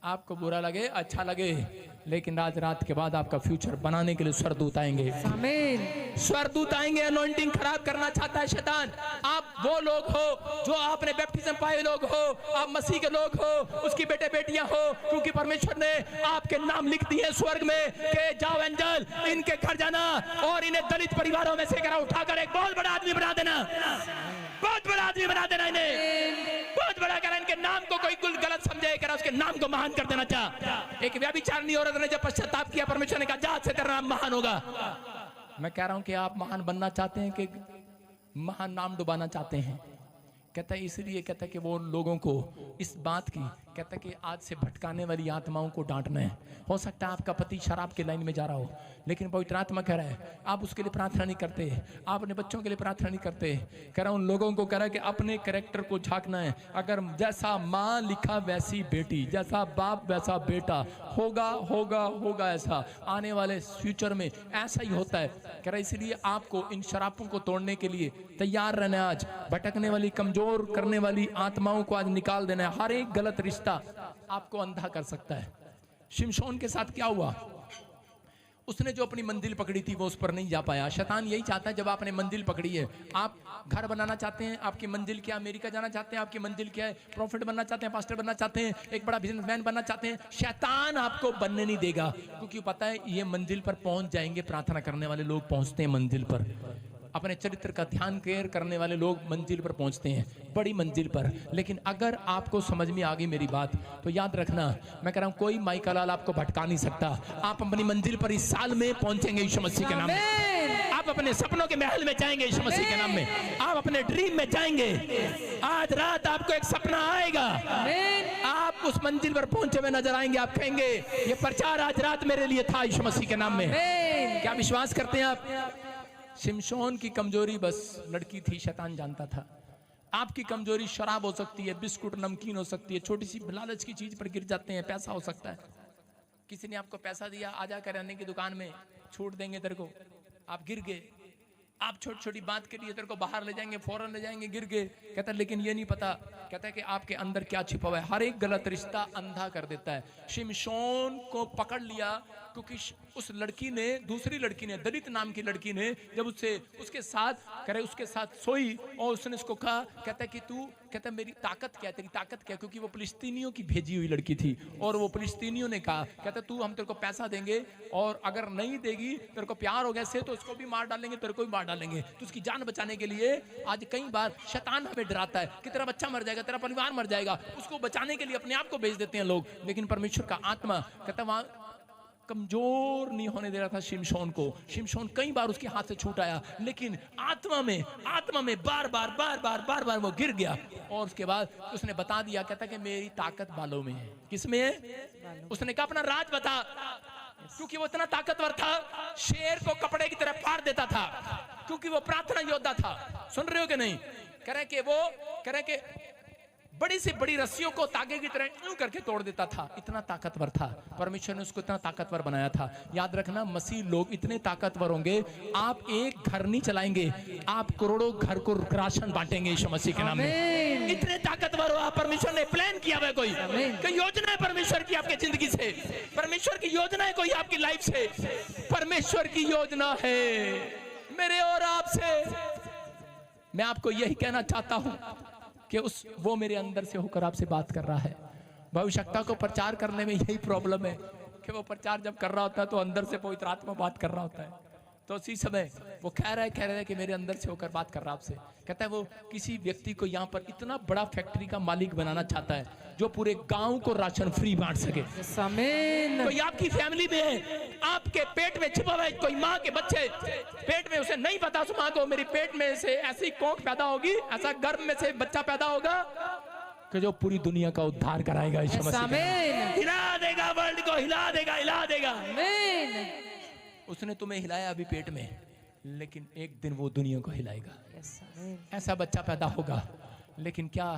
आपको बुरा लगे अच्छा लगे, लेकिन आज रात के बाद आपका फ्यूचर बनाने के लिए स्वर्गदूत आएंगे, स्वर्गदूत आएंगे। अनॉइंटिंग खराब करना चाहता है शैतान। आप वो लोग हो जो आपने बैप्टिज्म पाए लोग हो, आप मसीह के लोग हो, उसकी बेटे बेटियां हो, क्योंकि परमेश्वर ने आपके नाम लिख दिए स्वर्ग में कि जाओ एंजल इनके घर जाना और इन्हें दलित परिवारों में से उठाकर एक बहुत बड़ा आदमी बना देना, बहुत बड़ा आदमी बना देना, इन्हें बहुत बड़ा करा। इनके नाम को कोई गलत समझे, करा उसके नाम को महान कर देना चाह। एक व्यभिचारिणी औरत ने जब पश्चाताप किया, परमेश्वर ने कहा जा से तेरा नाम महान होगा। मैं कह रहा हूं कि आप महान बनना चाहते हैं कि महान नाम डुबाना चाहते हैं। कहता है इसलिए, कहता है कि वो लोगों को इस बात की, कहता है कि आज से भटकाने वाली आत्माओं को डांटना है। हो सकता है आपका पति शराब की लाइन में जा रहा हो, लेकिन पवित्र आत्मा कह रहा है आप उसके लिए प्रार्थना नहीं करते, आप अपने बच्चों के लिए प्रार्थना नहीं करते। कह रहा हूं उन लोगों को कह रहा है कि अपने कैरेक्टर को झांकना है। अगर जैसा माँ लिखा वैसी बेटी, जैसा बाप वैसा बेटा, होगा होगा होगा, ऐसा आने वाले फ्यूचर में ऐसा ही होता है। कह रहा है इसलिए आपको इन शराबों को तोड़ने के लिए तैयार रहना है। आज भटकने वाली, कमजोर करने वाली आत्माओं को आज निकाल देना है। हर एक गलत रिश्ता आपको अंधा कर सकता है। शिमशोन के साथ क्या हुआ, उसने जो अपनी मंजिल पकड़ी थी वो उस पर नहीं जा पाया। शैतान यही चाहता है, जब आपने मंजिल पकड़ी है, आप घर बनाना चाहते हैं, आपकी मंजिल क्या, अमेरिका जाना चाहते हैं, आपकी मंजिल क्या है, प्रॉफिट बनना चाहते हैं, पास्टर बनना चाहते हैं, एक बड़ा बिजनेसमैन बनना चाहते हैं, शैतान आपको बनने नहीं देगा, क्योंकि पता है ये मंजिल पर पहुंच जाएंगे। प्रार्थना करने वाले लोग पहुंचते हैं मंजिल पर, अपने चरित्र का ध्यान केयर करने वाले लोग मंजिल पर पहुंचते हैं, बड़ी मंजिल पर। लेकिन अगर आपको समझ में आ गई मेरी बात तो याद रखना, मैं कह रहा हूं कोई माइका लाल आपको भटका नहीं सकता। आप अपनी मंजिल पर इस साल में पहुंचेंगे यीशु मसीह के नाम में। आप अपने सपनों के महल में जाएंगे यीशु मसीह के नाम में। आप अपने ड्रीम में जाएंगे। आज रात आपको एक सपना आएगा, आप उस मंजिल पर पहुंचे हुए नजर आएंगे। आप कहेंगे ये प्रचार आज रात मेरे लिए था यीशु मसीह के नाम में। क्या विश्वास करते हैं आप? शिमशोन की कमजोरी बस लड़की थी, शैतान जानता था। आपकी कमजोरी शराब हो सकती है, बिस्कुट नमकीन हो सकती है, छोटी सी लालच की चीज पर गिर जाते हैं, पैसा हो सकता है। किसी ने आपको पैसा दिया, आजा किराने की दुकान में छूट देंगे तेरे को, आप गिर गए। आप छोटी छोटी बात के लिए तेरे को बाहर ले जाएंगे, फौरन ले जाएंगे, गिर गए। कहता है लेकिन ये नहीं पता, कहता है कि आपके अंदर क्या छिपा हुआ है। हर एक गलत रिश्ता अंधा कर देता है। शिमशोन को पकड़ लिया क्योंकि उस लड़की ने, दूसरी लड़की ने, दलित नाम की लड़की ने जब उसके साथ सोई और उसने उसको कहा, कहता है कि तू, कहता है मेरी ताकत क्या है, तेरी ताकत क्या है, क्योंकि वो फिलिस्तीनियों की भेजी हुई लड़की थी। और वो फिलिस्तीनियों ने कहा, कहता तू, हम तेरे को पैसा देंगे और अगर नहीं देगी, तेरे को प्यार हो गया से तो उसको भी मार डालेंगे, तेरे को भी मार डालेंगे। तो उसकी जान बचाने के लिए आज कई बार शैतान हमें डराता है कि तेरा बच्चा मर जाएगा, तेरा परिवार मर जाएगा। उसको बचाने के लिए अपने आप को बेच देते हैं लोग। लेकिन परमेश्वर का आत्मा कहता वहां कमजोर नहीं होने दे रहा था शिमशोन को। शिमशोन कई बार उसके हाथ से छूट आया, लेकिन आत्मा में बार बार वो गिर गया। और उसके बाद उसने बता दिया, कहता कि मेरी ताकत बालों में है। किसमें है? उसने कहा अपना राज बता, क्योंकि वो इतना ताकतवर था, शेर को कपड़े की तरह फाड़ देता था, क्योंकि वो प्रार्थना योद्धा था। सुन रहे हो कि नहीं? कह रहे कि बड़ी से बड़ी रस्सियों को तागे की तरह यूं करके तोड़ देता था, इतना ताकतवर था। परमेश्वर ने उसको इतना ताकतवर बनाया था। याद रखना, मसीह लोग इतने ताकतवर होंगे, आप एक घर नहीं चलाएंगे, आप करोड़ों घर को राशन बांटेंगे यीशु मसीह के नाम में। इतने ताकतवर हो आप। परमेश्वर ने प्लान किया हुआ कोई योजना है परमेश्वर की आपके जिंदगी से। परमेश्वर की योजना है कोई आपकी लाइफ से। परमेश्वर की योजना है मेरे और आपसे। मैं आपको यही कहना चाहता हूं कि वो मेरे अंदर से होकर आपसे बात कर रहा है। भविष्यता को प्रचार करने में यही प्रॉब्लम है कि वो प्रचार जब कर रहा होता है तो अंदर से पवित्र आत्मा बात कर रहा होता है। तो उसी समय वो कह रहा है कि मेरे अंदर से होकर बात कर रहा आपसे। कहता है वो किसी व्यक्ति को यहाँ पर इतना बड़ा फैक्ट्री का मालिक बनाना चाहता है जो पूरे गांव को राशन फ्री बांट सके। कोई आपकी फैमिली में है, आपके पेट में छिपा हुआ है कोई माँ के बच्चे पेट में, उसे नहीं पता उस माँ को मेरी पेट में से ऐसी कोख पैदा होगी, ऐसा गर्भ में से बच्चा पैदा होगा कि जो पूरी दुनिया का उद्धार कराएगा। यीशु मसीह हिला देगा, वर्ल्ड को हिला देगा। उसने तुम्हें हिलाया अभी पेट में, लेकिन एक दिन वो दुनिया को हिलाएगा। ऐसा बच्चा पैदा होगा। लेकिन क्या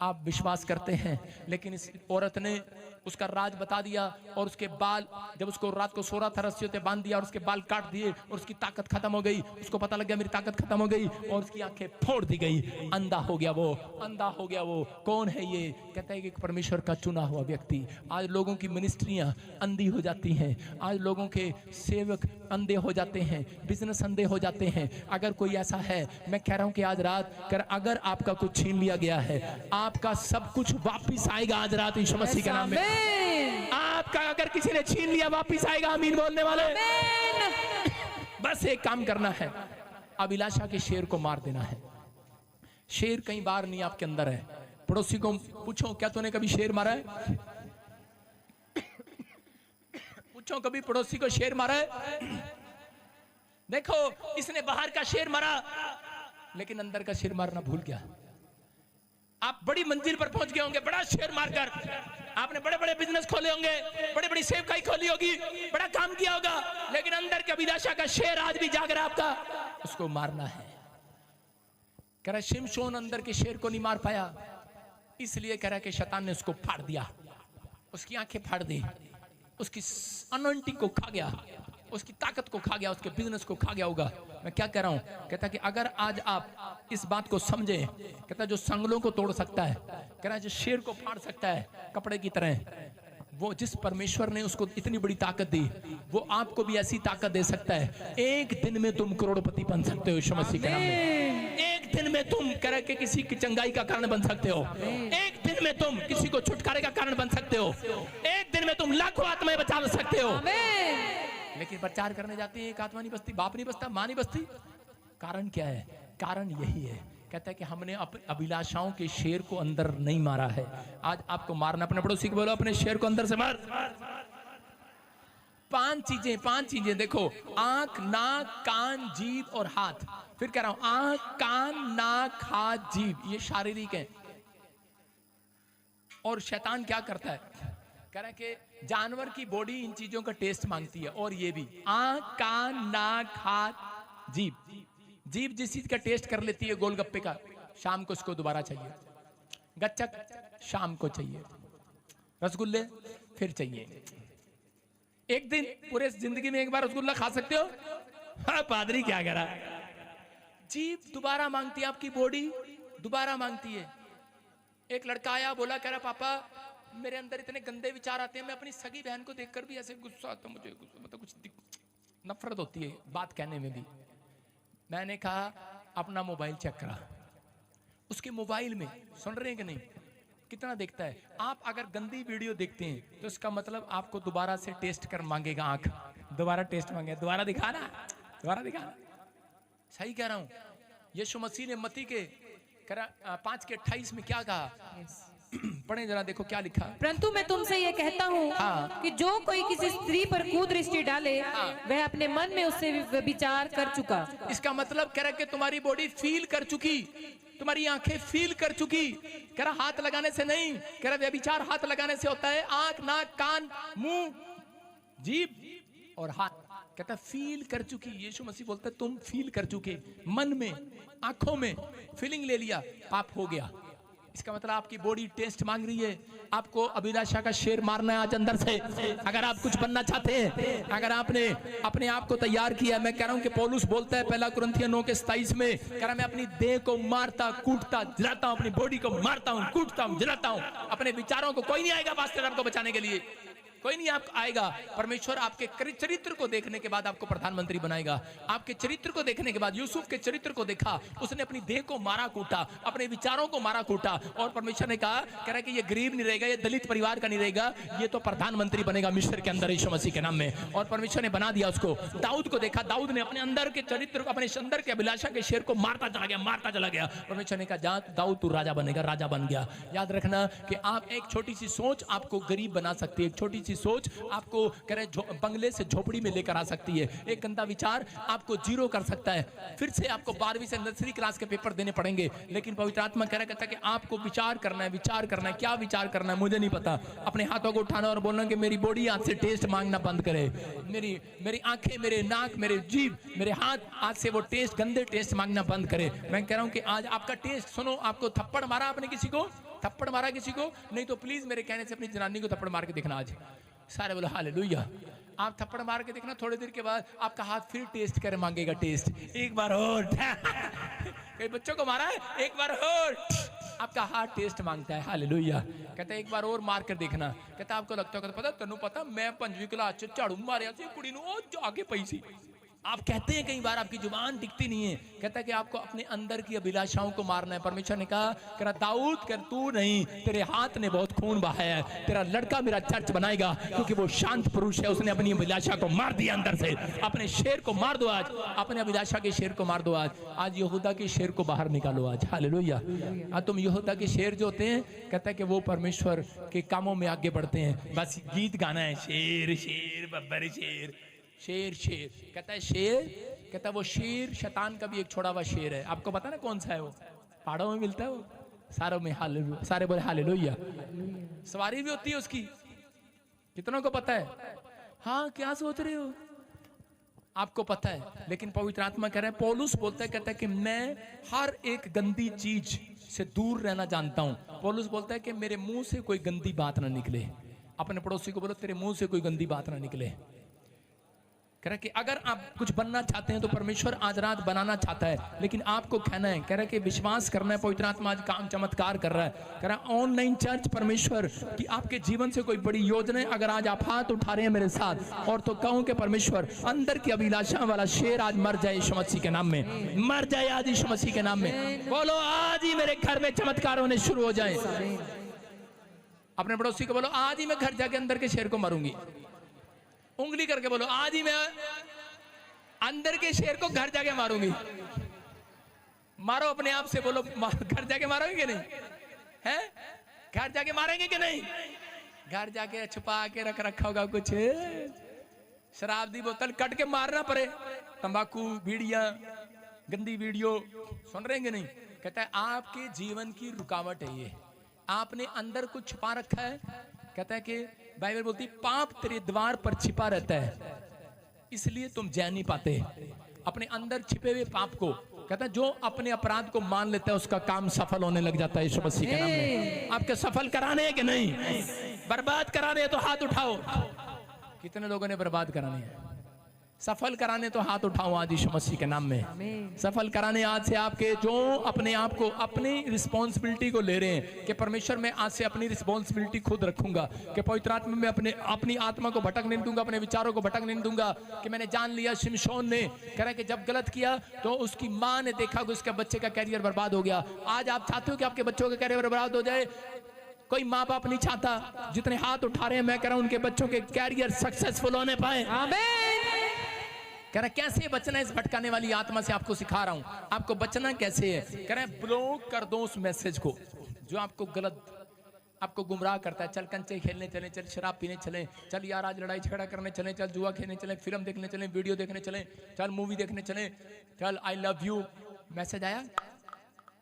आप विश्वास करते हैं? लेकिन इस औरत ने उसका राज बता दिया और उसके बाल, जब उसको रात को सो रहा था रस्सियों से बांध दिया और उसके बाल काट दिए और उसकी ताकत खत्म हो गई। उसको पता लग गया मेरी ताकत खत्म हो गई और उसकी आंखें फोड़ दी गई। अंधा हो गया वो। कौन है ये? कहता है कि परमेश्वर का चुना हुआ व्यक्ति। आज लोगों की मिनिस्ट्रियां अंधी हो जाती हैं, आज लोगों के सेवक अंधे हो जाते हैं, बिजनेस अंधे हो जाते हैं। अगर कोई ऐसा है, मैं कह रहा हूं कि आज रात अगर आपका कुछ छीन लिया गया है, आपका सब कुछ वापिस आएगा आज रात यीशु मसीह के नाम में। आपका अगर किसी ने छीन लिया वापिस आएगा। आमीन बोलने वाले। बस एक काम करना है, अभिलाषा के शेर को मार देना है। शेर कई बार नहीं आपके अंदर है। पड़ोसी को पूछो, क्या तूने कभी शेर मारा है? पूछो, कभी पड़ोसी को शेर मारा है? देखो, इसने बाहर का शेर मारा, लेकिन अंदर का शेर मारना भूल गया। आप बड़ी मंजिल पर पहुंच गए होंगे, बड़ा शेर मारकर आपने बड़े बड़े बिजनेस खोले होंगे, बड़ी बड़ी सेवकाई खोली होगी, बड़ा काम किया होगा, लेकिन अंदर की अभिलाषा का शेर आज भी जाग रहा है आपका, उसको मारना है। कह रहा शिमशोन अंदर के शेर को नहीं मार पाया, इसलिए कह रहा कि शैतान ने उसको फाड़ दिया, उसकी आंखें फाड़ दी, उसकी अनॉइंटिंग को खा गया, उसकी ताकत को खा गया, उसके बिजनेस को खा गया होगा। मैं क्या कह रहा हूं? कहता कि अगर आज आप इस बात को समझे, कहता जो संगलों को तोड़ सकता है, कह रहा जो शेर को फाड़ सकता है कपड़े की तरह, वो जिस परमेश्वर ने उसको इतनी बड़ी ताकत दी, वो आपको भी ऐसी ताकत दे सकता है। एक दिन में तुम करोड़पति बन सकते हो यीशु मसीह के नाम में। एक दिन में तुम कह के किसी की चंगाई का कारण बन सकते हो। एक दिन में तुम किसी को छुटकारे का कारण बन सकते हो। एक दिन में तुम लाखों आत्माएं बचा सकते हो। लेकिन प्रचार करने जाते हैं, एक आत्मा नहीं बचती, बाप नहीं बचता, मां नहीं बचती। कारण क्या है? कारण यही है, कहता है कि हमने अपने अभिलाषाओं के शेर को अंदर नहीं मारा है। आज आपको मारना, अपने पड़ोसी को बोलो अपने शेर को अंदर से मार। पांच चीजें देखो, आंख, नाक, कान, जीभ और हाथ। फिर कह रहा हूं, आंख, कान, नाक, हाथ, जीभ, ये शारीरिक है। और शैतान क्या करता है? कह रहा है कि जानवर की बॉडी इन चीजों का टेस्ट मांगती है, और ये भी आंख, कान, नाक, हाथ, जीभ। जीभ जिस चीज का टेस्ट कर लेती है, गोलगप्पे का, शाम को उसको दोबारा चाहिए। गच्चक शाम को चाहिए, रसगुल्ले फिर चाहिए। एक दिन पूरे जिंदगी में एक बार रसगुल्ला खा सकते हो? हाँ, पादरी क्या कह रहा है? जीभ दोबारा मांगती है, आपकी बॉडी दोबारा मांगती है। एक लड़का आया, बोला, कह रहा पापा मेरे अंदर इतने गंदे विचार आते हैं, मैं अपनी सगी बहन को देखकर भी ऐसे गुस्सा आता, मुझे मतलब कुछ नफरत होती है बात कहने में भी। मैंने कहा अपना मोबाइल चेक करा। उसके मोबाइल में, सुन रहे हैं कि नहीं, कितना देखता है। आप अगर गंदी वीडियो देखते हैं तो इसका मतलब आपको दोबारा से टेस्ट कर मांगेगा, आंख दोबारा टेस्ट मांगेगा, दोबारा दिखाना। सही कह रहा हूं। यीशु मसीह ने मत्ती के 5:28 में क्या कहा? पढ़े जरा, देखो क्या लिखा। परंतु मैं तुमसे ये कहता हूँ हाँ। कि जो कोई किसी स्त्री पर कुदृष्टि डाले वह अपने मन में उससे विचार कर चुका। इसका मतलब कह रहा है कि तुम्हारी बॉडी फील कर चुकी, तुम्हारी आंखें फील कर चुकी। कह रहा हाथ लगाने से नहीं, कह रहा व्यभिचार हाथ लगाने से होता है। आंख, नाक, कान, मुंह, जीभ और हाथ, कहता फील कर चुकी। यीशु मसीह बोलता है तुम फील कर चुके, मन में, आंखों में फीलिंग ले लिया, पाप हो गया। इसका मतलब आपकी बॉडी टेस्ट मांग रही है, आपको अभिलाषा का शेर मारना है आज अंदर से। अगर आप कुछ बनना चाहते हैं, अगर आपने अपने आप को तैयार किया, मैं कह रहा हूं कि पौलुस बोलता है पहला कुरिन्थियों 9:27 में, कह रहा मैं अपनी देह को मारता, कूटता, जलाता हूं, अपनी बॉडी को मारता हूं, कूटता हूं, जलाता हूं। अपने विचारों को कोई नहीं आएगा पास्टर आपको बचाने के लिए, कोई नहीं आप आएगा। परमेश्वर आपके चरित्र को देखने के बाद आपको प्रधानमंत्री बनाएगा। आपके चरित्र को देखने के बाद, यूसुफ के चरित्र को देखा, उसने अपनी देह को मारा कूटा, अपने विचारों को मारा कूटा, और परमेश्वर ने कहा, कह रहा है कि ये गरीब नहीं रहेगा, ये दलित परिवार का नहीं रहेगा, ये तो प्रधानमंत्री बनेगा मिस्र के अंदर यीशु मसीह के नाम में। और परमेश्वर ने बना दिया उसको। दाऊद को देखा, दाऊद ने अपने अंदर के चरित्र को, अपने अंदर के अभिलाषा के शेर को मारता चला गया, मारता चला गया। परमेश्वर ने कहा जा दाऊद तू राजा बनेगा, राजा बन गया। याद रखना कि आप एक छोटी सी सोच आपको गरीब बना सकती है, एक छोटी सी सोच आपको कह रहे बंगले से झोपड़ी में लेकर आ सकती है, एक गंदा विचार आपको जीरो कर सकता है। फिर से आपको 12वीं से नर्सरी क्लास के पेपर देने पड़ेंगे, लेकिन पवित्र आत्मा कह रहा कहता है कि आपको विचार करना है, विचार करना है। क्या विचार करना है मुझे नहीं पता। अपने हाथों को उठाना और बोलना कि मेरी बॉडी आज से टेस्ट मांगना बंद करे, मेरी आंखें, मेरे नाक, मेरे जीभ, मेरे हाथ आज से वो टेस्ट, गंदे टेस्ट मांगना बंद करे। मैं कह रहा हूं कि आज आपका टेस्ट सुनो। आपको थप्पड़ मारा आपने किसी को, थप्पड़ मारा किसी को, नहीं तो प्लीज मेरे कहने से अपनी जनानी को थप्पड़ मार के देखना आज। सारे बोलो हालेलुया। आप थप्पड़ मार के देखना, थोड़ी देर के बाद आपका हाथ फिर टेस्ट कर मांगेगा, टेस्ट एक बार और। कई बच्चों को मारा है, एक बार और आपका हाथ टेस्ट मांगता है। हालेलुया। कहता है एक बार और मार कर देखना। कहता आपको लगता है, पता तेनू पता मैं 5वीं क्लास च झाड़ू मारिया सी कुड़ी नूं, ओ आगे पई सी। आप कहते हैं कई बार आपकी जुबान टिकती नहीं है। कहता है कि आपको अपने अंदर की अभिलाषाओं को मारना है। परमेश्वर ने कहा, कह दाऊद कर तू नहीं, तेरे हाथ ने बहुत खून बहाया है, तेरा लड़का मेरा चर्च बनाएगा, क्योंकि वो शांत पुरुष है, उसने अपनी अभिलाषा को मार दिया अंदर से। अपने शेर को मार दो आज, अपने अभिलाषा के शेर को मार दो आज। आज यहूदा के शेर को बाहर निकालो आज। हालेलुया। आज तुम यहूदा के शेर जो होते हैं, कहता है कि वो परमेश्वर के कामों में आगे बढ़ते हैं। बस गीत गाना है, शेर शेर बब्बर शेर, शेर शेर। कहता है शेर, कहता है वो शेर शैतान का भी एक छोड़ा हुआ शेर है। आपको पता ना कौन सा है वो? पहाड़ों में मिलता है वो, सारों में। हालेलुया, सारे बोले हालेलुया। सवारी भी होती है उसकी, कितनों को पता है? हाँ, क्या सोच रहे हो? आपको पता है, लेकिन पवित्र आत्मा कह रहा है, पौलुस बोलता है, कहता है कि मैं हर एक गंदी चीज से दूर रहना जानता हूं। पौलुस बोलता है कि मेरे मुंह से कोई गंदी बात ना निकले। अपने पड़ोसी को बोलो तेरे मुंह से कोई गंदी बात ना निकले। कह रहा कि अगर आप कुछ बनना चाहते हैं तो परमेश्वर आज रात बनाना चाहता है, लेकिन आपको कहना है। कह रहा कि विश्वास करना है। पवित्र आत्मा आज काम चमत्कार कर रहा है। कह रहा ऑनलाइन चर्च परमेश्वर की आपके जीवन से कोई बड़ी योजना है। अगर आज आप हाथ उठा रहे हैं मेरे साथ, और तो कहूं कि परमेश्वर अंदर की अभिलाषा वाला शेर आज मर जाए यीशु मसीह के नाम में, मर जाए आज यीशु मसीह के नाम में। बोलो आज ही मेरे घर में चमत्कार होने शुरू हो जाए। अपने पड़ोसी को बोलो आज ही मैं घर जाके अंदर के शेर को मारूंगी। उंगली करके बोलो आज ही मैं अंदर के शेर को घर जाके मारूंगी। मारो अपने आप से, बोलो घर जाके मारोगे कि नहीं? है घर जाके मारेंगे कि नहीं? घर जाके छुपा के रख रखा होगा कुछ, शराब दी बोतल कट के मारना पड़े, तंबाकू, बीड़ियां, गंदी वीडियो सुन रहे हैं कि नहीं? कहता है आपके जीवन की रुकावट है ये, आपने अंदर कुछ छुपा रखा है। कहता है कि बाइबल बोलती पाप तेरे द्वार पर छिपा रहता है, इसलिए तुम जान नहीं पाते अपने अंदर छिपे हुए पाप को। कहता है जो अपने अपराध को मान लेता है उसका काम सफल होने लग जाता है यीशु मसीह के नाम में। आपके सफल कराने हैं कि नहीं? बर्बाद कराने हैं तो हाथ उठाओ। कितने लोगों ने बर्बाद कराने हैं? सफल कराने तो हाथ उठाओ आज यीशु मसीह के नाम में। सफल कराने आज से आपके जो अपने आप को, अपनी रिस्पॉन्सिबिलिटी को ले रहे हैं कि परमेश्वर मैं आज से अपनी रिस्पॉन्सिबिलिटी खुद रखूंगा, कि पवित्र आत्मा में अपनी आत्मा को भटकने नहीं दूंगा, अपने विचारों को भटकने नहीं दूंगा। कि मैंने जान लिया, शिमशोन ने कह रहा है कि जब गलत किया तो उसकी माँ ने देखा कि उसके बच्चे का कैरियर बर्बाद हो गया। आज आप चाहते हो कि आपके बच्चों का कैरियर बर्बाद हो जाए? कोई माँ बाप नहीं चाहता। जितने हाथ उठा रहे हैं मैं कह रहा हूं उनके बच्चों के कैरियर सक्सेसफुल होने पाए। आमीन। कह रहा कैसे बचना इस भटकाने वाली आत्मा से, आपको सिखा रहा हूं। आपको बचना कैसे है? कह रहे ब्लॉक कर दो उस मैसेज को जो आपको गलत आपको गुमराह करता है, चल कंचे खेलने चलें, चल शराब पीने चलें, चल यार आज लड़ाई झगड़ा करने चलें, चल जुआ खेलने चलें, फिल्म देखने चलें, वीडियो देखने चलें, चल मूवी देखने चलें, चल आई लव यू मैसेज आया,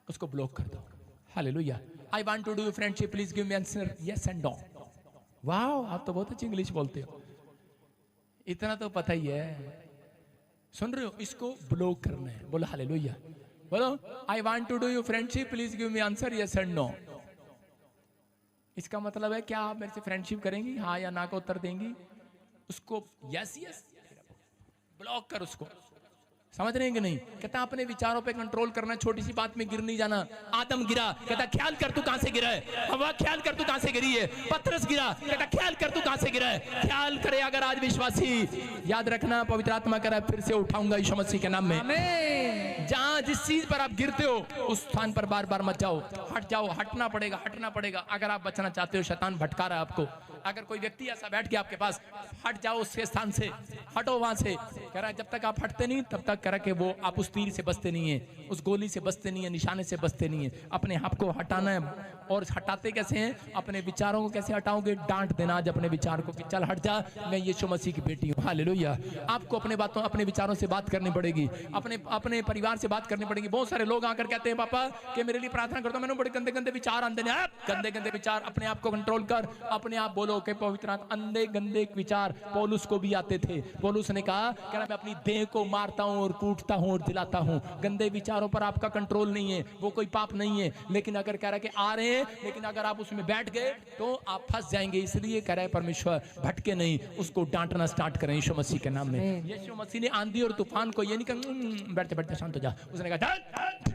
उसको ब्लॉक कर दो। Hallelujah. I want to do friendship, please give me answer yes and no. वाह, आप तो बहुत अच्छी इंग्लिश बोलते हो, इतना तो पता ही है। सुन रहे हो, इसको ब्लॉक करना है। बोलो हालेलुया। बोलो I want to do you friendship, please give me answer yes and no. इसका मतलब है क्या आप मेरे से फ्रेंडशिप करेंगी, हाँ या ना का उत्तर देंगी? उसको यस यस ब्लॉक कर उसको। समझ रहे हैं कि नहीं? कहता अपने विचारों पे कंट्रोल करना, छोटी सी बात में गिर नहीं जाना। आदम गिरा, कहता ख्याल कर तू कहां से गिरा है। हवा ख्याल कर तू कहां से गिरी है। पतरस गिरा, कहता ख्याल कर तू कहां से गिरा है। ख्याल करे अगर आज विश्वासी, याद रखना पवित्र आत्मा कह रहा है फिर से उठाऊंगा यीशु मसीह के नाम में। जहां जिस चीज पर आप गिरते हो उस स्थान पर बार बार मत जाओ, हट जाओ, हटना पड़ेगा, हटना पड़ेगा। अगर आप बचना चाहते हो, शैतान भटका रहा है आपको। अगर कोई व्यक्ति ऐसा बैठ गया आपके पास, हट जाओ उसके स्थान से, हटो वहां से। कह रहा है जब तक आप हटते नहीं तब तक कह रहा कि वो आप उस तीर से बचते नहीं है, उस गोली से बचते नहीं है, निशाने से बचते नहीं है। अपने आप को हटाना है। और हटाते कैसे हैं? अपने विचारों को कैसे हटाओगे? डांट देना आज अपने विचार को कि चल हट जा, मैं यीशु मसीह की बेटी हूँ। हालेलुया। आपको अपने बातों, अपने विचारों से बात करनी पड़ेगी, अपने परिवार से बात करनी पड़ेगी। बहुत सारे लोग आकर कहते हैं पापा कि मेरे लिए प्रार्थना करता हूं, मैंने बड़े गंदे गंदे विचार आते हैं। गंदे गंदे विचार, अपने आप को कंट्रोल कर। अपने आप बोलो कि पवित्र आत्मा, अंधे गंदे विचार पौलुस को भी आते थे। पौलुस ने कहा कि मैं अपनी देह को मारता हूं और कूटता हूं और दिलाता हूं। गंदे विचारों पर आपका कंट्रोल नहीं है, वो कोई पाप नहीं है। लेकिन अगर कह रहा है कि आ रहे हैं, लेकिन अगर आप उसमें बैठ गए तो आप फंस जाएंगे। इसलिए कह रहा है परमेश्वर भटके नहीं, उसको डांटना स्टार्ट करें यीशु मसीह के नाम में। यीशु मसीह ने आंधी और तूफान को ये नहीं कहा बैठते बैठते शांत हो जा, उसने कहा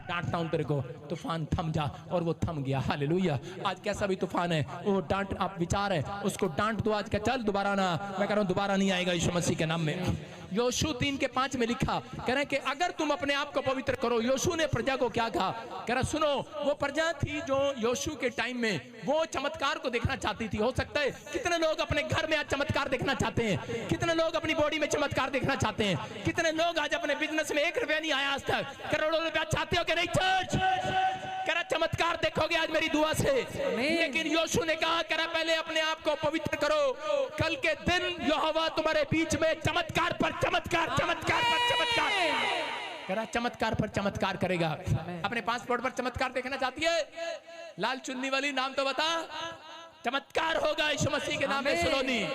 डांटता हूं तेरे को, तूफान थम जा, और वो थम गया। हालेलुया। आज कैसा भी तूफान है, वो डांट आप विचार है उसको डांट दो आज का, चल दोबारा ना, मैं कह रहा हूं दोबारा नहीं आएगा यीशु मसीह के नाम में। योशू 3:5 में लिखा, कह रहे कि अगर तुम अपने आप को पवित्र करो। योशू ने प्रजा को क्या कहा? कह रहा सुनो, वो प्रजा थी जो योशू के टाइम में वो चमत्कार को देखना चाहती थी। हो सकता है कितने लोग अपने घर में आज चमत्कार देखना चाहते हैं, कितने लोग अपनी बॉडी में चमत्कार देखना चाहते हैं, कितने लोग आज अपने बिजनेस में 1 रुपया नहीं आया आज तक, करोड़ों रुपया चाहते हो कि नहीं चर्च? कह रहा चमत्कार देखोगे आज मेरी दुआ से। लेकिन योशू ने कहा, कह रहा पहले अपने आप को पवित्र करो, कल के दिन यहोवा तुम्हारे बीच में चमत्कार पर चमत्कार, चमत्कार पर चमत्कार, कह रहा चमत्कार पर चमत्कार करेगा। अपने पासपोर्ट पर चमत्कार देखना चाहती है? लाल चुन्नी वाली नाम तो बता, चमत्कार होगा यीशु मसीह के नाम में। सुनोनी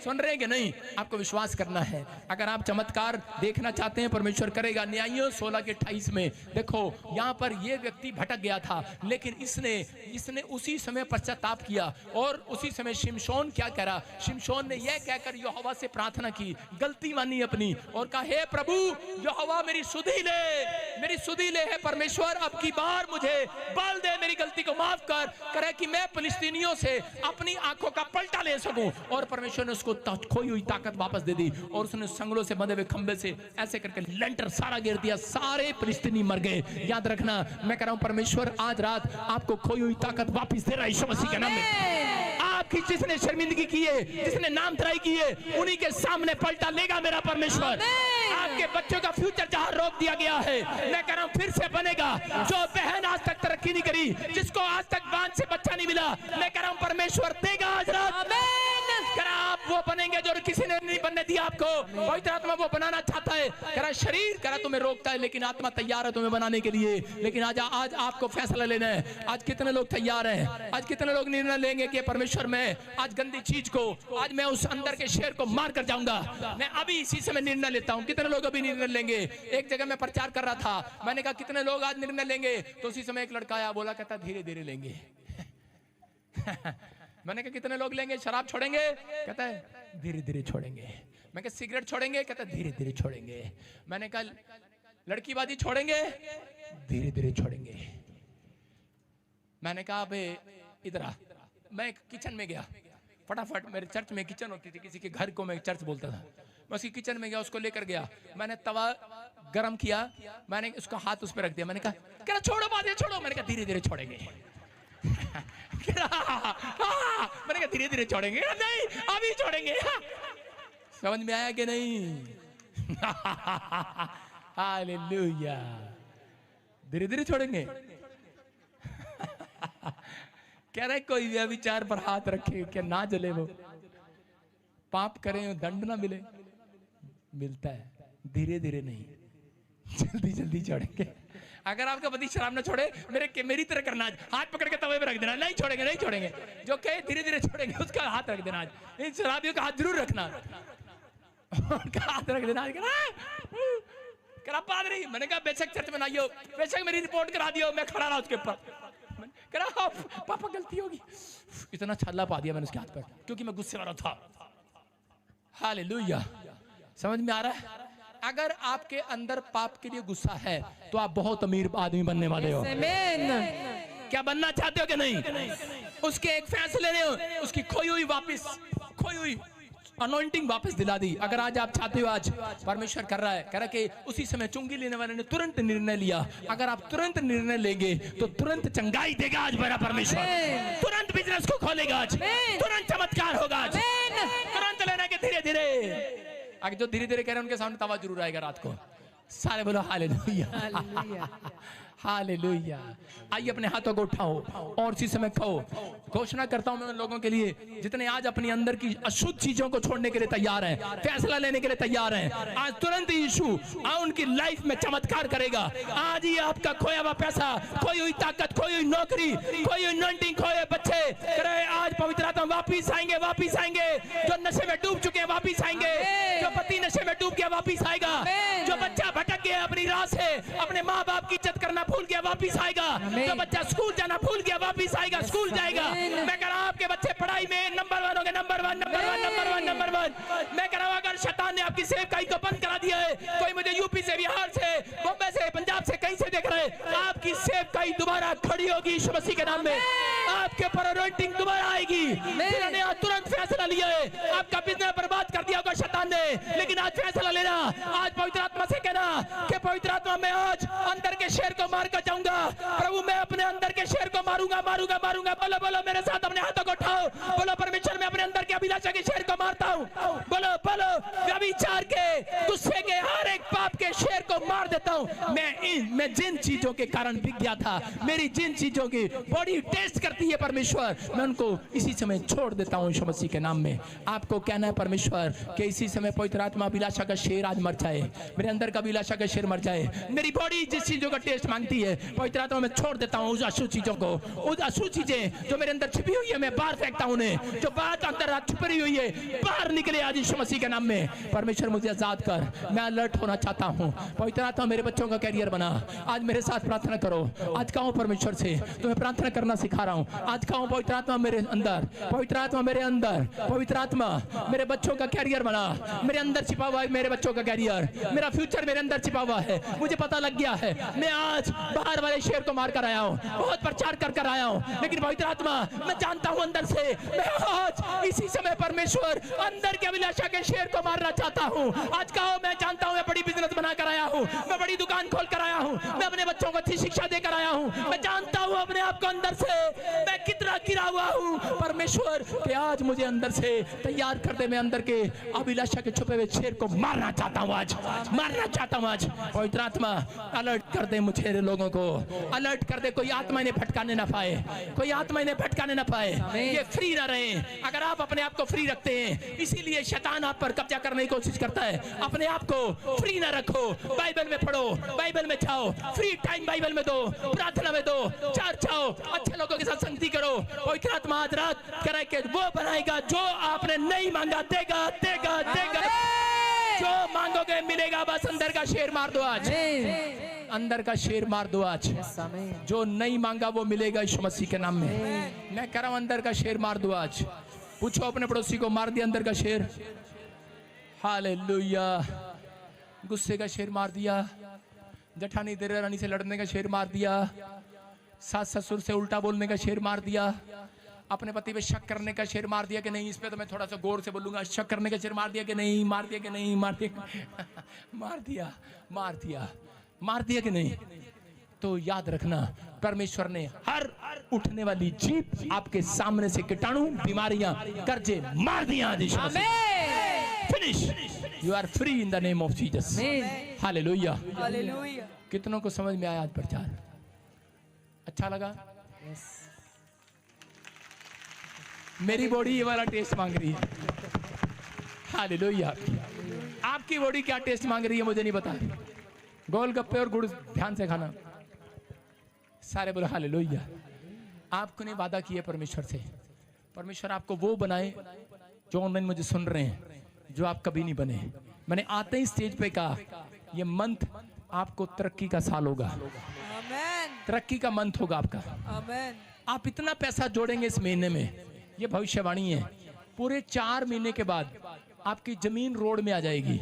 सुन रहे हैं कि नहीं? आपको विश्वास करना है। अगर आप चमत्कार देखना चाहते हैं, परमेश्वर करेगा। न्यायियों 16:28 में देखो, यहाँ पर ये व्यक्ति भटक गया था, लेकिन इसने उसी समय पश्चाताप किया। और उसी समय शिमशोन क्या कह रहा? शिमशोन ने यह कहकर यहोवा से प्रार्थना की, गलती मानी अपनी और कहा हे प्रभु यहोवा मेरी सुधि ले, मेरी सुधि ले है परमेश्वर, अब की बार मुझे बल दे, मेरी गलती को माफ कर, करे कि मैं फिलिस्तीनियों से अपनी आंखों का पलटा ले सकूं। और परमेश्वर ने उसको खोई हुई ताकत वापस दे दी, और उसने संगलों से बंधे हुए खंबे से ऐसे करके लेंटर सारा गिर दिया, सारे फिलिस्तीनी मर गए। याद रखना, मैं कह रहा हूं परमेश्वर आज रात आपको खोई हुई ताकत वापस दे रहा है यीशु मसीह के नाम में। आपकी जिसने शर्मिंदगी की है, जिसने नामधराई की है, उन्हीं के सामने पलटा लेगा मेरा परमेश्वर। आपके बच्चों का फ्यूचर जहां रोक दिया गया है, मैं कह रहा हूं फिर से बनेगा। जो बहन आज तक तरक्की नहीं करी, जिसको आज तक बांध से बच्चा नहीं मिला, मैं कह रहा हूं परमेश्वर देगा आज रात। आप वो बनेंगे जो किसी ने नहीं बनने दिया आपको। पवित्र आत्मा वो बनाना चाहता है। कह रहा शरीर कह रहा तुम्हें रोकता है, लेकिन आत्मा तैयार है तुम्हें बनाने के लिए। लेकिन आज आपको फैसला लेना है। आज कितने लोग तैयार हैं? आज कितने लोग निर्णय लेंगे कि परमेश्वर मैं आज गंदी चीज को, आज मैं उस अंदर के शेर को मार कर जाऊंगा, मैं अभी इसी समय निर्णय लेता हूं। कितने लोग अभी निर्णय लेंगे? एक जगह मैं प्रचार कर रहा था, मैंने कहा कितने लोग आज निर्णय लेंगे? तो उसी समय एक लड़का आया, बोला कहता धीरे धीरे लेंगे। मैंने कहा कितने लोग लेंगे? शराब छोड़ेंगे? कहता है धीरे धीरे छोड़ेंगे। मैं कहा सिगरेट छोड़ेंगे? कहता है धीरे धीरे छोड़ेंगे। मैंने कहा लड़कीबाजी छोड़ेंगे? धीरे धीरे छोड़ेंगे। मैंने कहा अबे इधर आ। मैं किचन में गया, फटाफट मेरे चर्च में किचन होती थी, किसी के घर को मैं चर्च बोलता था, मैं उसकी किचन में गया, उसको लेकर गया, मैंने तवा गरम किया, मैंने उसका हाथ उस पर रख दिया, मैंने कहा छोड़ो बातें छोड़ो। मैंने कहा धीरे धीरे छोड़ेंगे। मैंने कहा धीरे धीरे छोड़ेंगे? नहीं अभी छोड़ेंगे। समझ में आया कि नहीं? हालेलुया। धीरे धीरे छोड़ेंगे। कह रहे कोई व्यभिचार पर हाथ रखे क्या ना जले वो, पाप करें दंड ना मिले, मिलता है धीरे धीरे नहीं, जल्दी जल्दी छोड़ेंगे। अगर आपका पति शराब ना छोड़े मेरी तरह करना, आज हाथ पकड़ के तवे पे रख देना, नहीं छोड़ेंगे नहीं छोड़ेंगे, जो कहे धीरे धीरे छोड़ेंगे उसका हाथ रख देना। आज इन शराबियों का हाथ जरूर रखना, उनका हाथ रख देना। करा पादरी, मैंने कहा बेशक चर्च में आइयो, बेशक मेरी रिपोर्ट करा दियो, मैं खड़ा रहा उसके ऊपर, करा पापा गलती होगी, इतना छल्ला पा दिया मैंने उसके हाथ पर, क्योंकि मैं गुस्से वाला था। हालेलुया, समझ में आ रहा है? अगर आपके अंदर पाप के लिए गुस्सा है तो आप बहुत अमीर आदमी बनने वाले हो। क्या बनना चाहते हो कि नहीं? उसके एक फैसले ने उसकी खोई हुई अनॉइंटिंग वापस दिला दी। अगर आज आप चाहते हो, आज परमेश्वर कर रहा है, कह रहा कि उसी समय चुंगी लेने वाले ने तुरंत निर्णय लिया। अगर आप तुरंत निर्णय लेंगे तो तुरंत चंगाई देगा आज बड़ा परमेश्वर, तुरंत बिजनेस को खोलेगा आज, तुरंत चमत्कार होगा आज, तुरंत लेने के धीरे धीरे। आगे जो धीरे धीरे कह रहे हैं उनके सामने तवा जरूर आएगा रात को। सारे बोलो हालेलुया, हालेलुया। आइए अपने हाथों को उठाओ और इसी समय कहो, घोषणा करता हूं मैं उन लोगों के लिए जितने आज अपनी अंदर की अशुद्ध चीजों को छोड़ने के लिए तैयार हैं, फैसला लेने के लिए तैयार हैं। आज तुरंत यीशु उनकी लाइफ में चमत्कार करेगा। आज ही आपका खोया हुआ पैसा, खोई हुई ताकत, खोई हुई नौकरी, खोई हुई नॉइंटिंग, खोए बच्चे, आज पवित्र आत्मा वापिस आएंगे। जो नशे में डूब चुके हैं वापिस आएंगे, जो पति नशे में डूब गया वापिस आएगा, जो बच्चा भटक गया अपनी राह से, अपने माँ बाप की इज्जत करना भूल गया वापिस आएगा, जो बच्चा स्कूल जाना भूल गया वापिस आएगा, स्कूल जाएगा। मैं कह रहा हूं आपके बच्चे पढ़ाई में नंबर 1 होंगे, नंबर वन। मैं कह रहा हूं अगर शैतान ने आपकी सेवकाई को बंद करा दिया है, कोई मुझे यूपी से, बिहार से, बॉम्बे से, पंजाब से, कहीं से देख रहे हैं, आपकी सेवकाई दोबारा खड़ी होगी यीशु मसीह के नाम में। आपके पर अनॉइंटिंग दोबारा आएगी। जिन्होंने आज तुरंत फैसला लिया है, आपका बिजनेस बर्बाद कर दिया होगा शैतान ने, लेकिन आज फैसला लेना, आज पवित्र आत्मा से कहना कि पवित्र आत्मा मैं आज अंदर के शेर को मार कर जाऊंगा। प्रभु मैं अपने अंदर के शेर को मारूंगा। बोलो बोलो मेरे साथ, अपने हाथों को उठाओ, बोलो परमेश्वर मैं अपने अंदर के अभिलाषा के शेर को मारता हूं। बोलो बोलो, व्यभिचार के, गुस्से के, हर एक पाप के शेर को मार देता हूं। मैं जिन चीजों के कारण बिक गया था, मेरी जिन चीजों की बॉडी टेस्ट करती है परमेश्वर, मैं उनको इसी समय छोड़ देता हूं यीशु मसीह के नाम में। आपको कहना है परमेश्वर कि इसी समय पवित्र आत्मा अभिलाषा का शेर आज मर जाए, मेरे अंदर का अभिलाषा का शेर मर जाए। मेरी बॉडी जिस चीजों का टेस्ट मांगती है पवित्र आत्मा में छोड़ देता हूं, उस अशुद्ध चीजों को, उस अशुद्ध चीजें जो मेरे अंदर छिपी हुई है मैं बाहर फेंकता हूं उन्हें। जो बात अंदर छिपी हुई है बाहर निकले आज यीशु मसीह के नाम में। परमेश्वर मुझे आजाद कर, मैं अलर्ट होना चाहता हूं। पवित्र आत्मा मेरे बच्चों का कैरियर बना। आज मेरे साथ प्रार्थना करो। आज कहो परमेश्वर से, तुम्हें प्रार्थना करना सिखा रहा हूं। आज कहो पवित्र आत्मा मेरे अंदर, पवित्र आत्मा मेरे अंदर, पवित्र आत्मा मेरे बच्चों का कैरियर बना। मेरे अंदर छिपा हुआ है मेरे बच्चों का कैरियर, मेरा फ्यूचर मेरे अंदर छिपा हुआ है। मुझे पता लग गया है, मैं आज बाहर वाले शेर को मार कर आया हूं, बहुत प्रचार कर आया हूं, लेकिन पवित्र आत्मा मैं जानता हूं अंदर से, मैं आज इसी समय परमेश्वर अंदर के अभिलाषा के शेर को मारना चाहता हूं। आज कहो मैं जानता हूं मैं बड़ी बिजनेस बना कर आया हूं, मैं बड़ी दुकान खोल कर आया हूं, मैं अपने बच्चों को अच्छी शिक्षा देकर आया हूं। मैं जानता हूं अपने आप को अंदर से मैं कितना गिरा हुआ हूं। परमेश्वर कि आज मुझे अंदर से तैयार कर दे, मैं अंदर के अभिलाषा के छुपे हुए शेर को मारना चाहता हूं, आज मारना चाहता हूं। आज पवित्र आत्मा अलर्ट कर दे मुझे, लोगों को अलर्ट कर दे। कोई आत्मा इन्हें भटकाने ना पाए, कोई आत्मा इन्हें भटकाने ना पाए, ये फ्री ना रहे। अगर आप अपने आप को फ्री रखते हैं, इसीलिए शैतान आप पर कब्जा करने की कोशिश करता है। अपने आप को फ्री ना रखो, बाइबल में पढ़ो, बाइबल में जाओ, फ्री टाइम बाइबल में दो, प्रार्थना में दो, चर्च आओ, अच्छे लोगों के साथ संगति करो। पवित्र आत्मा आज रात करे कि वो बनाएगा जो आपने नहीं मांगा, देगा देगा देगा। जो मांगोगे मिलेगा। बस अंदर का शेर मार दो आज, अंदर का शेर मार दो आज। जो नहीं मांगा वो मिलेगा यीशु मसीह के नाम में। मैं कह रहा हूं अंदर का शेर मार दो आज। पूछो अपने पड़ोसी को, मार दिया अंदर का शेर? हालेलुया। गुस्से का शेर मार दिया, जठानी देवरानी से लड़ने का शेर मार दिया, सास ससुर से उल्टा बोलने का शेर मार दिया, अपने पति पे शक करने का शेर मार दिया कि नहीं, इस पे तो मैं थोड़ा सा गौर से बोलूंगा, शक करने का शेर मार दिया कि नहीं, मार दिया कि नहीं, मार दिया मार दिया मार दिया मार दिया कि नहीं। तो याद रखना परमेश्वर ने हर उठने वाली जीभ आपके सामने से कीटाणु, बीमारियां, कर्जे मार दिया। Finish, you are free in the name of Jesus. Hallelujah. कितनों को समझ में आया आज प्रचार? अच्छा लगा? मेरी बॉडी ये वाला टेस्ट मांग रही है। हालेलुया। आपकी बॉडी क्या टेस्ट मांग रही है मुझे नहीं पता। गोलगप्पे और गुड़ ध्यान से खाना। सारे बोलो हालेलुया। आपको ने वादा किया परमेश्वर से, परमेश्वर आपको वो बनाए जो ऑनलाइन मुझे सुन रहे हैं, जो आप कभी नहीं बने। मैंने आते ही स्टेज पे कहा ये मंथ आपको तरक्की का साल होगा। तरक्की का मंथ होगा आपका। आप इतना पैसा जोड़ेंगे इस महीने में, ये भविष्यवाणी है। पूरे 4 महीने के बाद आपकी जमीन रोड में आ जाएगी।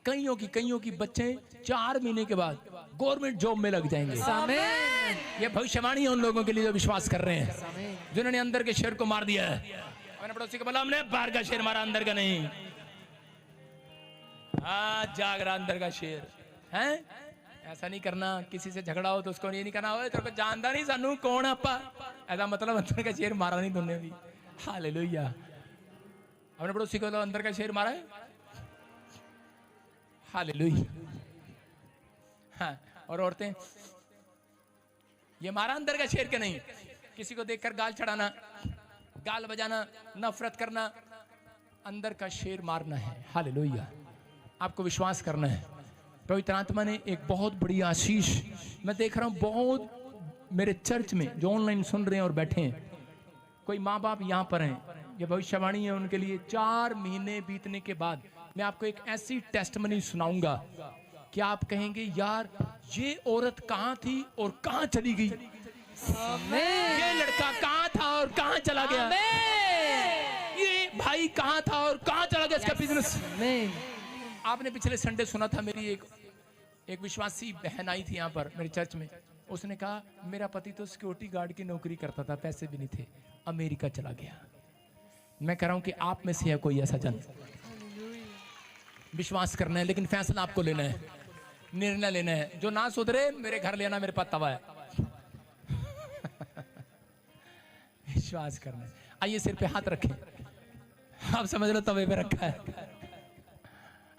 कईयों की बच्चे 4 महीने के बाद गवर्नमेंट जॉब में लग जाएंगे। ये भविष्यवाणी है उन लोगों के लिए जो विश्वास कर रहे हैं, जिन्होंने अंदर के शेर को मार दिया है। मैंने पड़ोसी को बोला हमने बाहर का शेर मारा, अंदर का नहीं। आज जाग रहा अंदर का शेर है। ऐसा नहीं करना, किसी से झगड़ा हो तो उसको ये नहीं करना हो तेरे को जानता नहीं सानू कौन आपा, ऐसा मतलब अंदर का शेर मारा नहीं तुमने भी। हालेलुया। हमने पड़ोसी को बोला अंदर का शेर मारा है। हालेलुया। हाँ, और औरतें ये मारा अंदर का शेर के नहीं। किसी को देखकर गाल चढ़ाना, गाल बजाना, नफरत करना, अंदर का शेर मारना है। हालेलुया। आपको विश्वास करना है। पवित्र आत्मा ने एक बहुत बड़ी आशीष मैं देख रहा हूं बहुत मेरे चर्च में जो ऑनलाइन सुन रहे हैं और बैठे हैं। कोई माँ बाप यहाँ पर हैं, ये भविष्यवाणी है उनके लिए। 4 महीने बीतने के बाद मैं आपको एक ऐसी टेस्टमनी सुनाऊंगा कि आप कहेंगे यार ये औरत कहाँ थी और कहाँ चली गई, ये लड़का कहाँ था और कहाँ चला गया, ये भाई कहाँ था और कहाँ चला गया इसका बिजनेस। आपने पिछले संडे सुना था, मेरी एक विश्वासी बहन आई थी यहाँ पर मेरे चर्च में। उसने कहा मेरा पति तो सिक्योरिटी गार्ड की नौकरी करता था, पैसे भी नहीं थे, अमेरिका चला गया। मैं कह रहा हूं कि आप में से है कोई ऐसा जन, विश्वास करना है लेकिन फैसला आपको लेना है, निर्णय लेना है। जो ना सुधरे मेरे घर लेना, मेरे पास तवा है। विश्वास करना है। आइए सिर पे हाथ रखें। आप समझ लो तवे पे रखा है,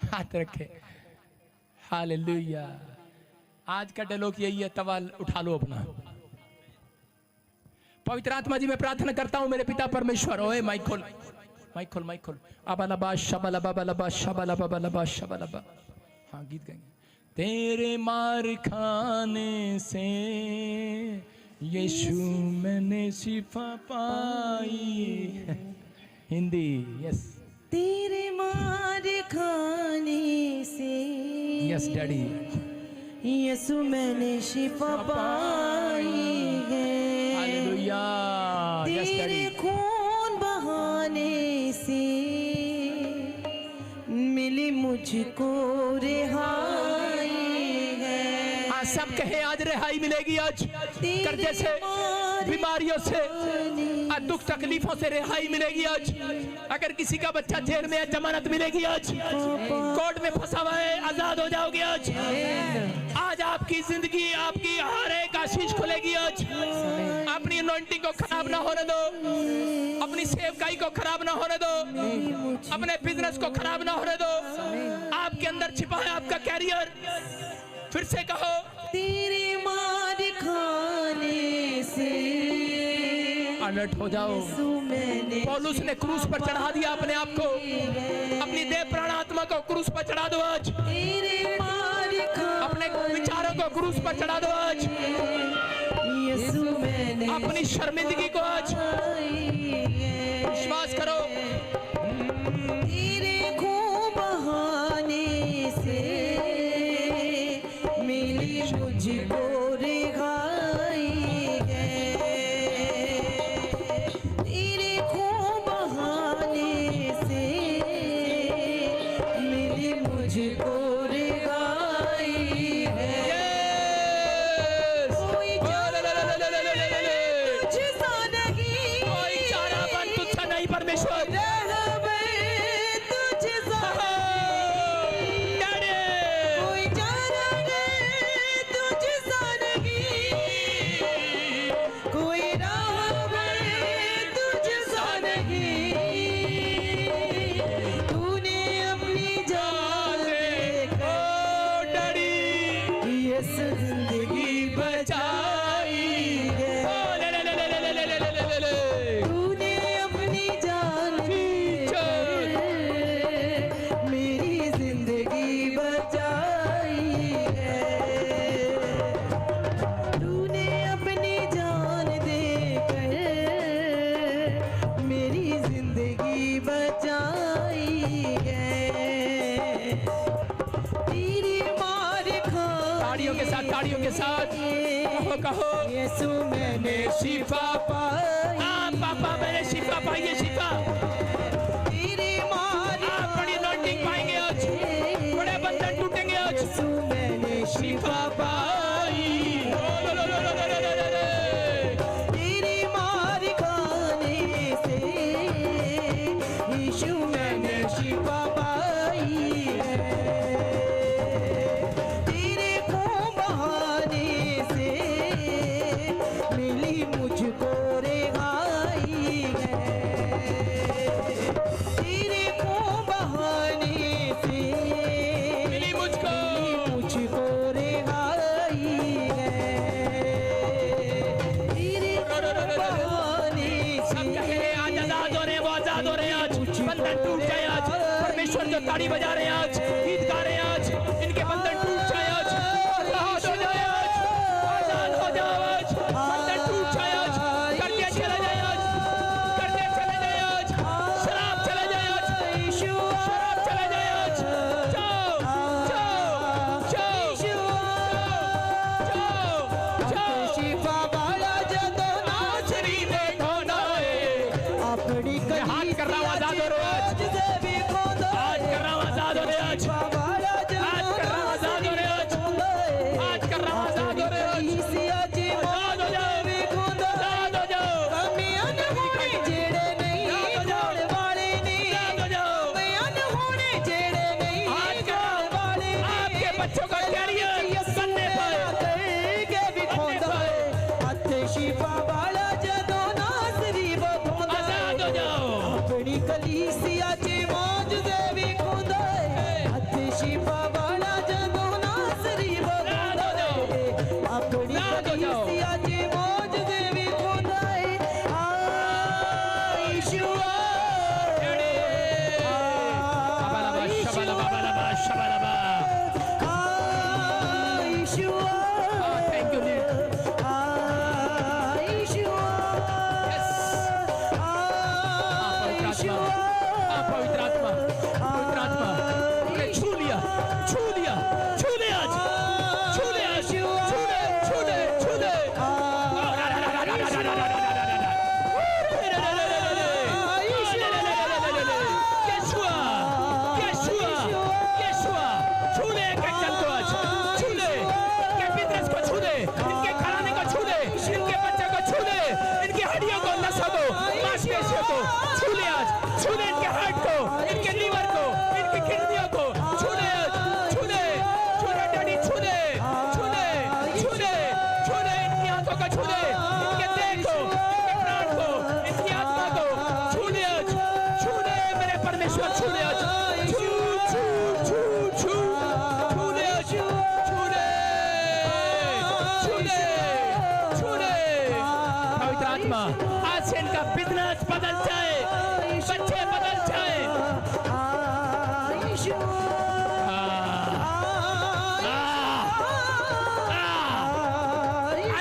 हाथ रखे। हालेलुया। आज का डायलॉग यही है, तवा उठा लो अपना। पवित्र आत्मा जी मैं प्रार्थना करता हूं मेरे पिता परमेश्वर। ओए माइक खोल, माइक खोल, माइक खोल। अबलबा शबलबा बलबा शबलबा बलबा शबलबा। हाँ गीत गाएंगे। तेरे मार खाने से यीशु मैंने शिफा पाई। हिंदी यस। तेरे मार खाने से यस डैडी, यीशु मैंने शिफा पाई है। हालेलुया। यस तेरे डैडी। खून बहाने से मिली मुझको रिहाई है। हाँ सब कहे आज रिहाई मिलेगी। आज कर्जे से, बीमारियों से, दुख तकलीफों से रिहाई मिलेगी। आज अगर किसी का बच्चा जेल में है, जमानत मिलेगी। आज कोर्ट में फंसा हुआ है, आजाद हो जाओगे। आज आपकी जिंदगी, आपकी हर एक आशीष खुलेगी। आज अपनी अनॉइंटिंग को खराब ना होने दो, अपनी सेवकाई को खराब ना होने दो, अपने बिजनेस को खराब ना होने दो। आपके अंदर छिपा है आपका कैरियर। फिर से कहो, तेरे मार खाने से अलर्ट हो जाओ। पौलुस ने क्रूस पर चढ़ा दिया अपने आप को, अपनी देह प्राण आत्मा को क्रूस पर चढ़ा दो। आज अपने विचारों को क्रूस पर चढ़ा दो। आज अपनी शर्मिंदगी को आज विश्वास करो। तेरे खून बहाने से मिली मुझको रिहाई है। तेरे खून बहाने से मिली मुझको रिहाई है। कोई तुझसा नहीं, कोई चारापन तुझसा नहीं परमेश्वर। कोई चारा नहीं तुझसा नहीं, कोई राहबर तुझसा नहीं। तूने अपनी जान साथ, ताड़ियों के साथ कहो कहो यीशु मैंने शिफा पाई, हाँ पापा मैंने शिफा पाई है, शिफा। तेरी मारी आप बड़ी anointing पाएंगे आज, बड़े बंधन टूटेंगे आज। यीशु मैंने शिफा पाई, लो लो लो लो लो लो लो लो लो। तेरी मार खाने से यीशु मैंने शिफा पाई है, तेरे खून बहाने से मिली मुझको रिहाई है, तेरे खून बहाने से मिली मुझको मुझको रिहाई है, तेरे बहाने सब कह रहे हैं आज आजाद हो रहे हैं, वो आजाद हो रहे हैं आज, बंधन टूट जाए आज। परमेश्वर जो ताड़ी बजा रहे हैं आज, गीत गा रहे हैं आज, इनके बंधन टूट जाए आज, आजाद हो जाए आज, आजाद हो जाओ आज, बंधन टूट जाए आज, करके चले जाए आज, करके चले जाए आज, शराब चले जाए आज, शराब चले जाए आज, जाओ जाओ जाओ जाओ जाओ शिफा वाला जदों नाचरी देखो ना अपनी हाथ कर रहा हूँ, आजाद हो रहे हो आज, आज कर रहा हूँ आजाद हो रहे हो आज, आज कर रहा हूँ आजाद हो रहे हो आज, आज कर रहा हूँ आजाद हो रहे हो आज, आजाद हो जाओ, आजाद हो जाओ, आजाद हो जाओ। आज का आपके बच्चों का कैरियर बनने पर शिफा वाला जदों नासरी आजाद हो जाओ, अपनी कलीसिया च मौज देवी खुदा हथ शिफा वाला जदों नासरी आजाद हो जाओ, अपनी आजाद हो जाओ। कलीसिया च मौज देवी खुदा यीशुआ बाबाला शबाला बाबाला शबाला। यीशुआ थैंक यू लीड। यीशुआ यस पवित्र आत्मा, पवित्र आत्मा ने छू लिया, छू लिया, छू ले आज, छू ले आज, छू ले, छू ले, छू ले। यशुआ, यशुआ, यशुआ, छू ले कैप्टन को आज, छू ले, इनके बिजनेस को छू ले, इनके घराने को छू ले, इनके बच्चे को छू ले, इनकी हड्डियों को, नसों को, मांसपेशियों को छू ले आज, छू ले इनके हार्ट को, इनके लीवर को, इनकी किडनियों को छू ले आज, छू ले, छू ले डैडी, छू ले, छू ले, छू ले, छू ले इनकी आंखों को छू ले, इनके देह को, इनके प्राण को, इनकी आत्मा को छू ले आज, छू ले मेरे परमेश्वर, छू ले आज, छू छू छू छू छू ले आज, छू ले, छू ले, छू ले। पवित्र आत्मा आज से इनका बिजनेस बदल जाए, बच्चे बदल जाए।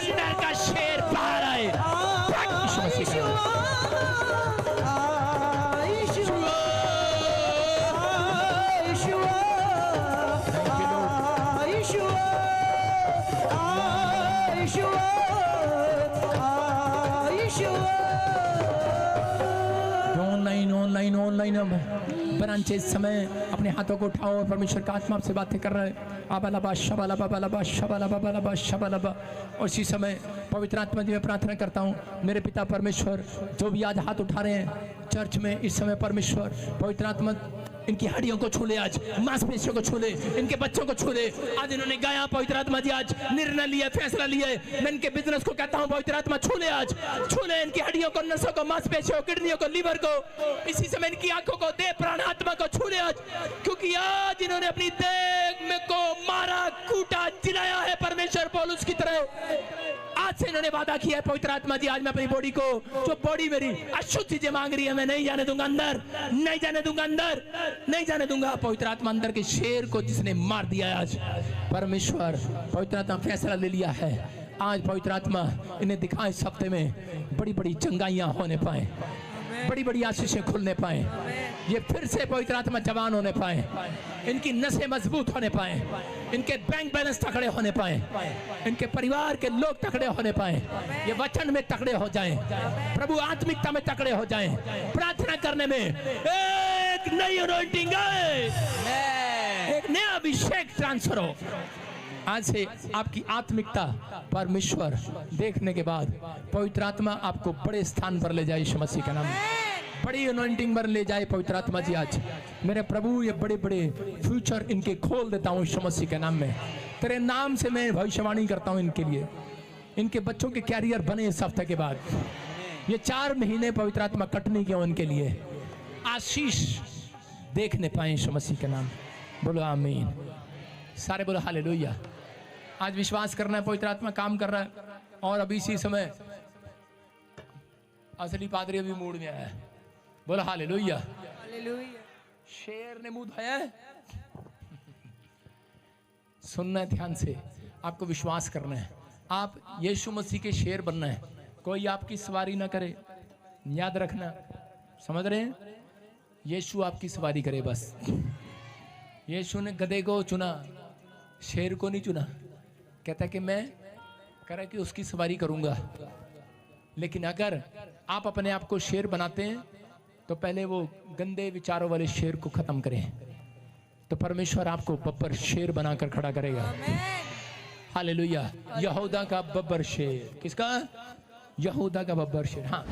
अंदर का शेर बाहर आए, यीशु मसीह का नाम। ऑनलाइन ऑनलाइन ब्रांचेस समय अपने हाथों को उठाओ और परमेश्वर का आत्मा से बातें कर रहे हैं। आबालाबा शबालाबा बालाबा शबालाबा बालाबा शबालाबा। और इसी समय पवित्र आत्मा जी मैं प्रार्थना करता हूँ मेरे पिता परमेश्वर, जो भी आज हाथ उठा रहे हैं चर्च में इस समय, परमेश्वर पवित्र आत्मा इनकी हड्डियों को छू ले आज, मांसपेशियों को छू ले, इनके बच्चों को छू ले। आज इन्होंने गाया पवित्र आत्मा जी, आज निर्णय लिया, फैसला लिया। मैं इनके बिजनेस को कहता हूँ पवित्र आत्मा छू ले आज, छू ले इनकी हड्डियों को, नसों को, मांसपेशियों, किडनियों को, लीवर को, इसी समय इनकी आंखों को, देह प्राण आत्मा को छू ले आज, क्योंकि आज इन्होंने अपनी देह में को मारा, कूटा, जिलाया है परमेश्वर पौलुस की तरह। आज से इन्होंने वादा किया है पवित्र आत्मा जी, आज मैं अपनी बॉडी को, जो बॉडी मेरी अशुद्ध चीजें मांग रही है, मैं नहीं जाने दूंगा अंदर, नहीं जाने दूंगा अंदर, नहीं जाने दूंगा। पवित्र आत्मा अंदर के शेर को जिसने मार दिया है आज, परमेश्वर पवित्र आत्मा फैसला ले लिया है। आज पवित्र आत्मा इन्हें दिखाए इस हफ्ते में बड़ी बड़ी चंगाइयां होने पाए, बड़ी बड़ी आशीषें खुलने पाए, ये फिर से पवित्र आत्मा जवान होने पाए, इनकी नसें मजबूत होने पाए, इनके बैंक बैलेंस तकड़े होने पाए, इनके परिवार के लोग तकड़े होने पाए, ये वचन में तकड़े हो जाएं, प्रभु आत्मिकता में तकड़े हो जाएं, प्रार्थना करने में एक नई अनॉइंटिंग आए, एक नया अभिषेक ट्रांसफर हो। आज से आपकी आत्मिकता परमेश्वर देखने के बाद पवित्र आत्मा आपको बड़े स्थान पर ले जाए यीशु मसीह के नाम में, बड़ी अनॉइंटिंग पर ले जाए पवित्र आत्मा जी। आज मेरे प्रभु ये बड़े बड़े फ्यूचर इनके खोल देता हूँ यीशु मसीह के नाम में, तेरे नाम से मैं भविष्यवाणी करता हूँ इनके लिए, इनके बच्चों के कैरियर बने इस हफ्ते के बाद, ये 4 महीने पवित्र आत्मा कटने के उनके लिए आशीष देखने पाए यीशु मसीह के नाम। बोलो आमीन, सारे बोलो हालेलुया। आज विश्वास करना है पवित्र आत्मा काम कर रहा है, और अभी इसी समय असली पादरी अभी मूड में आया है। बोलो हालेलुया। शेर ने मुंह धोया है, सुनना है ध्यान से, आपको विश्वास करना है, आप यीशु मसीह के शेर बनना है, कोई आपकी सवारी ना करे, याद रखना, समझ रहे हैं? यीशु आपकी सवारी करे बस। यीशु ने गधे को चुना, शेर को नहीं चुना, कहता कि मैं करे कि उसकी सवारी करूंगा। लेकिन अगर आप अपने आप को शेर बनाते हैं तो पहले वो गंदे विचारों वाले शेर को खत्म करें, तो परमेश्वर आपको बब्बर शेर बनाकर खड़ा करेगा। हालेलुया। यहूदा का बब्बर शेर, किसका? यहूदा का बब्बर शेर। हाँ,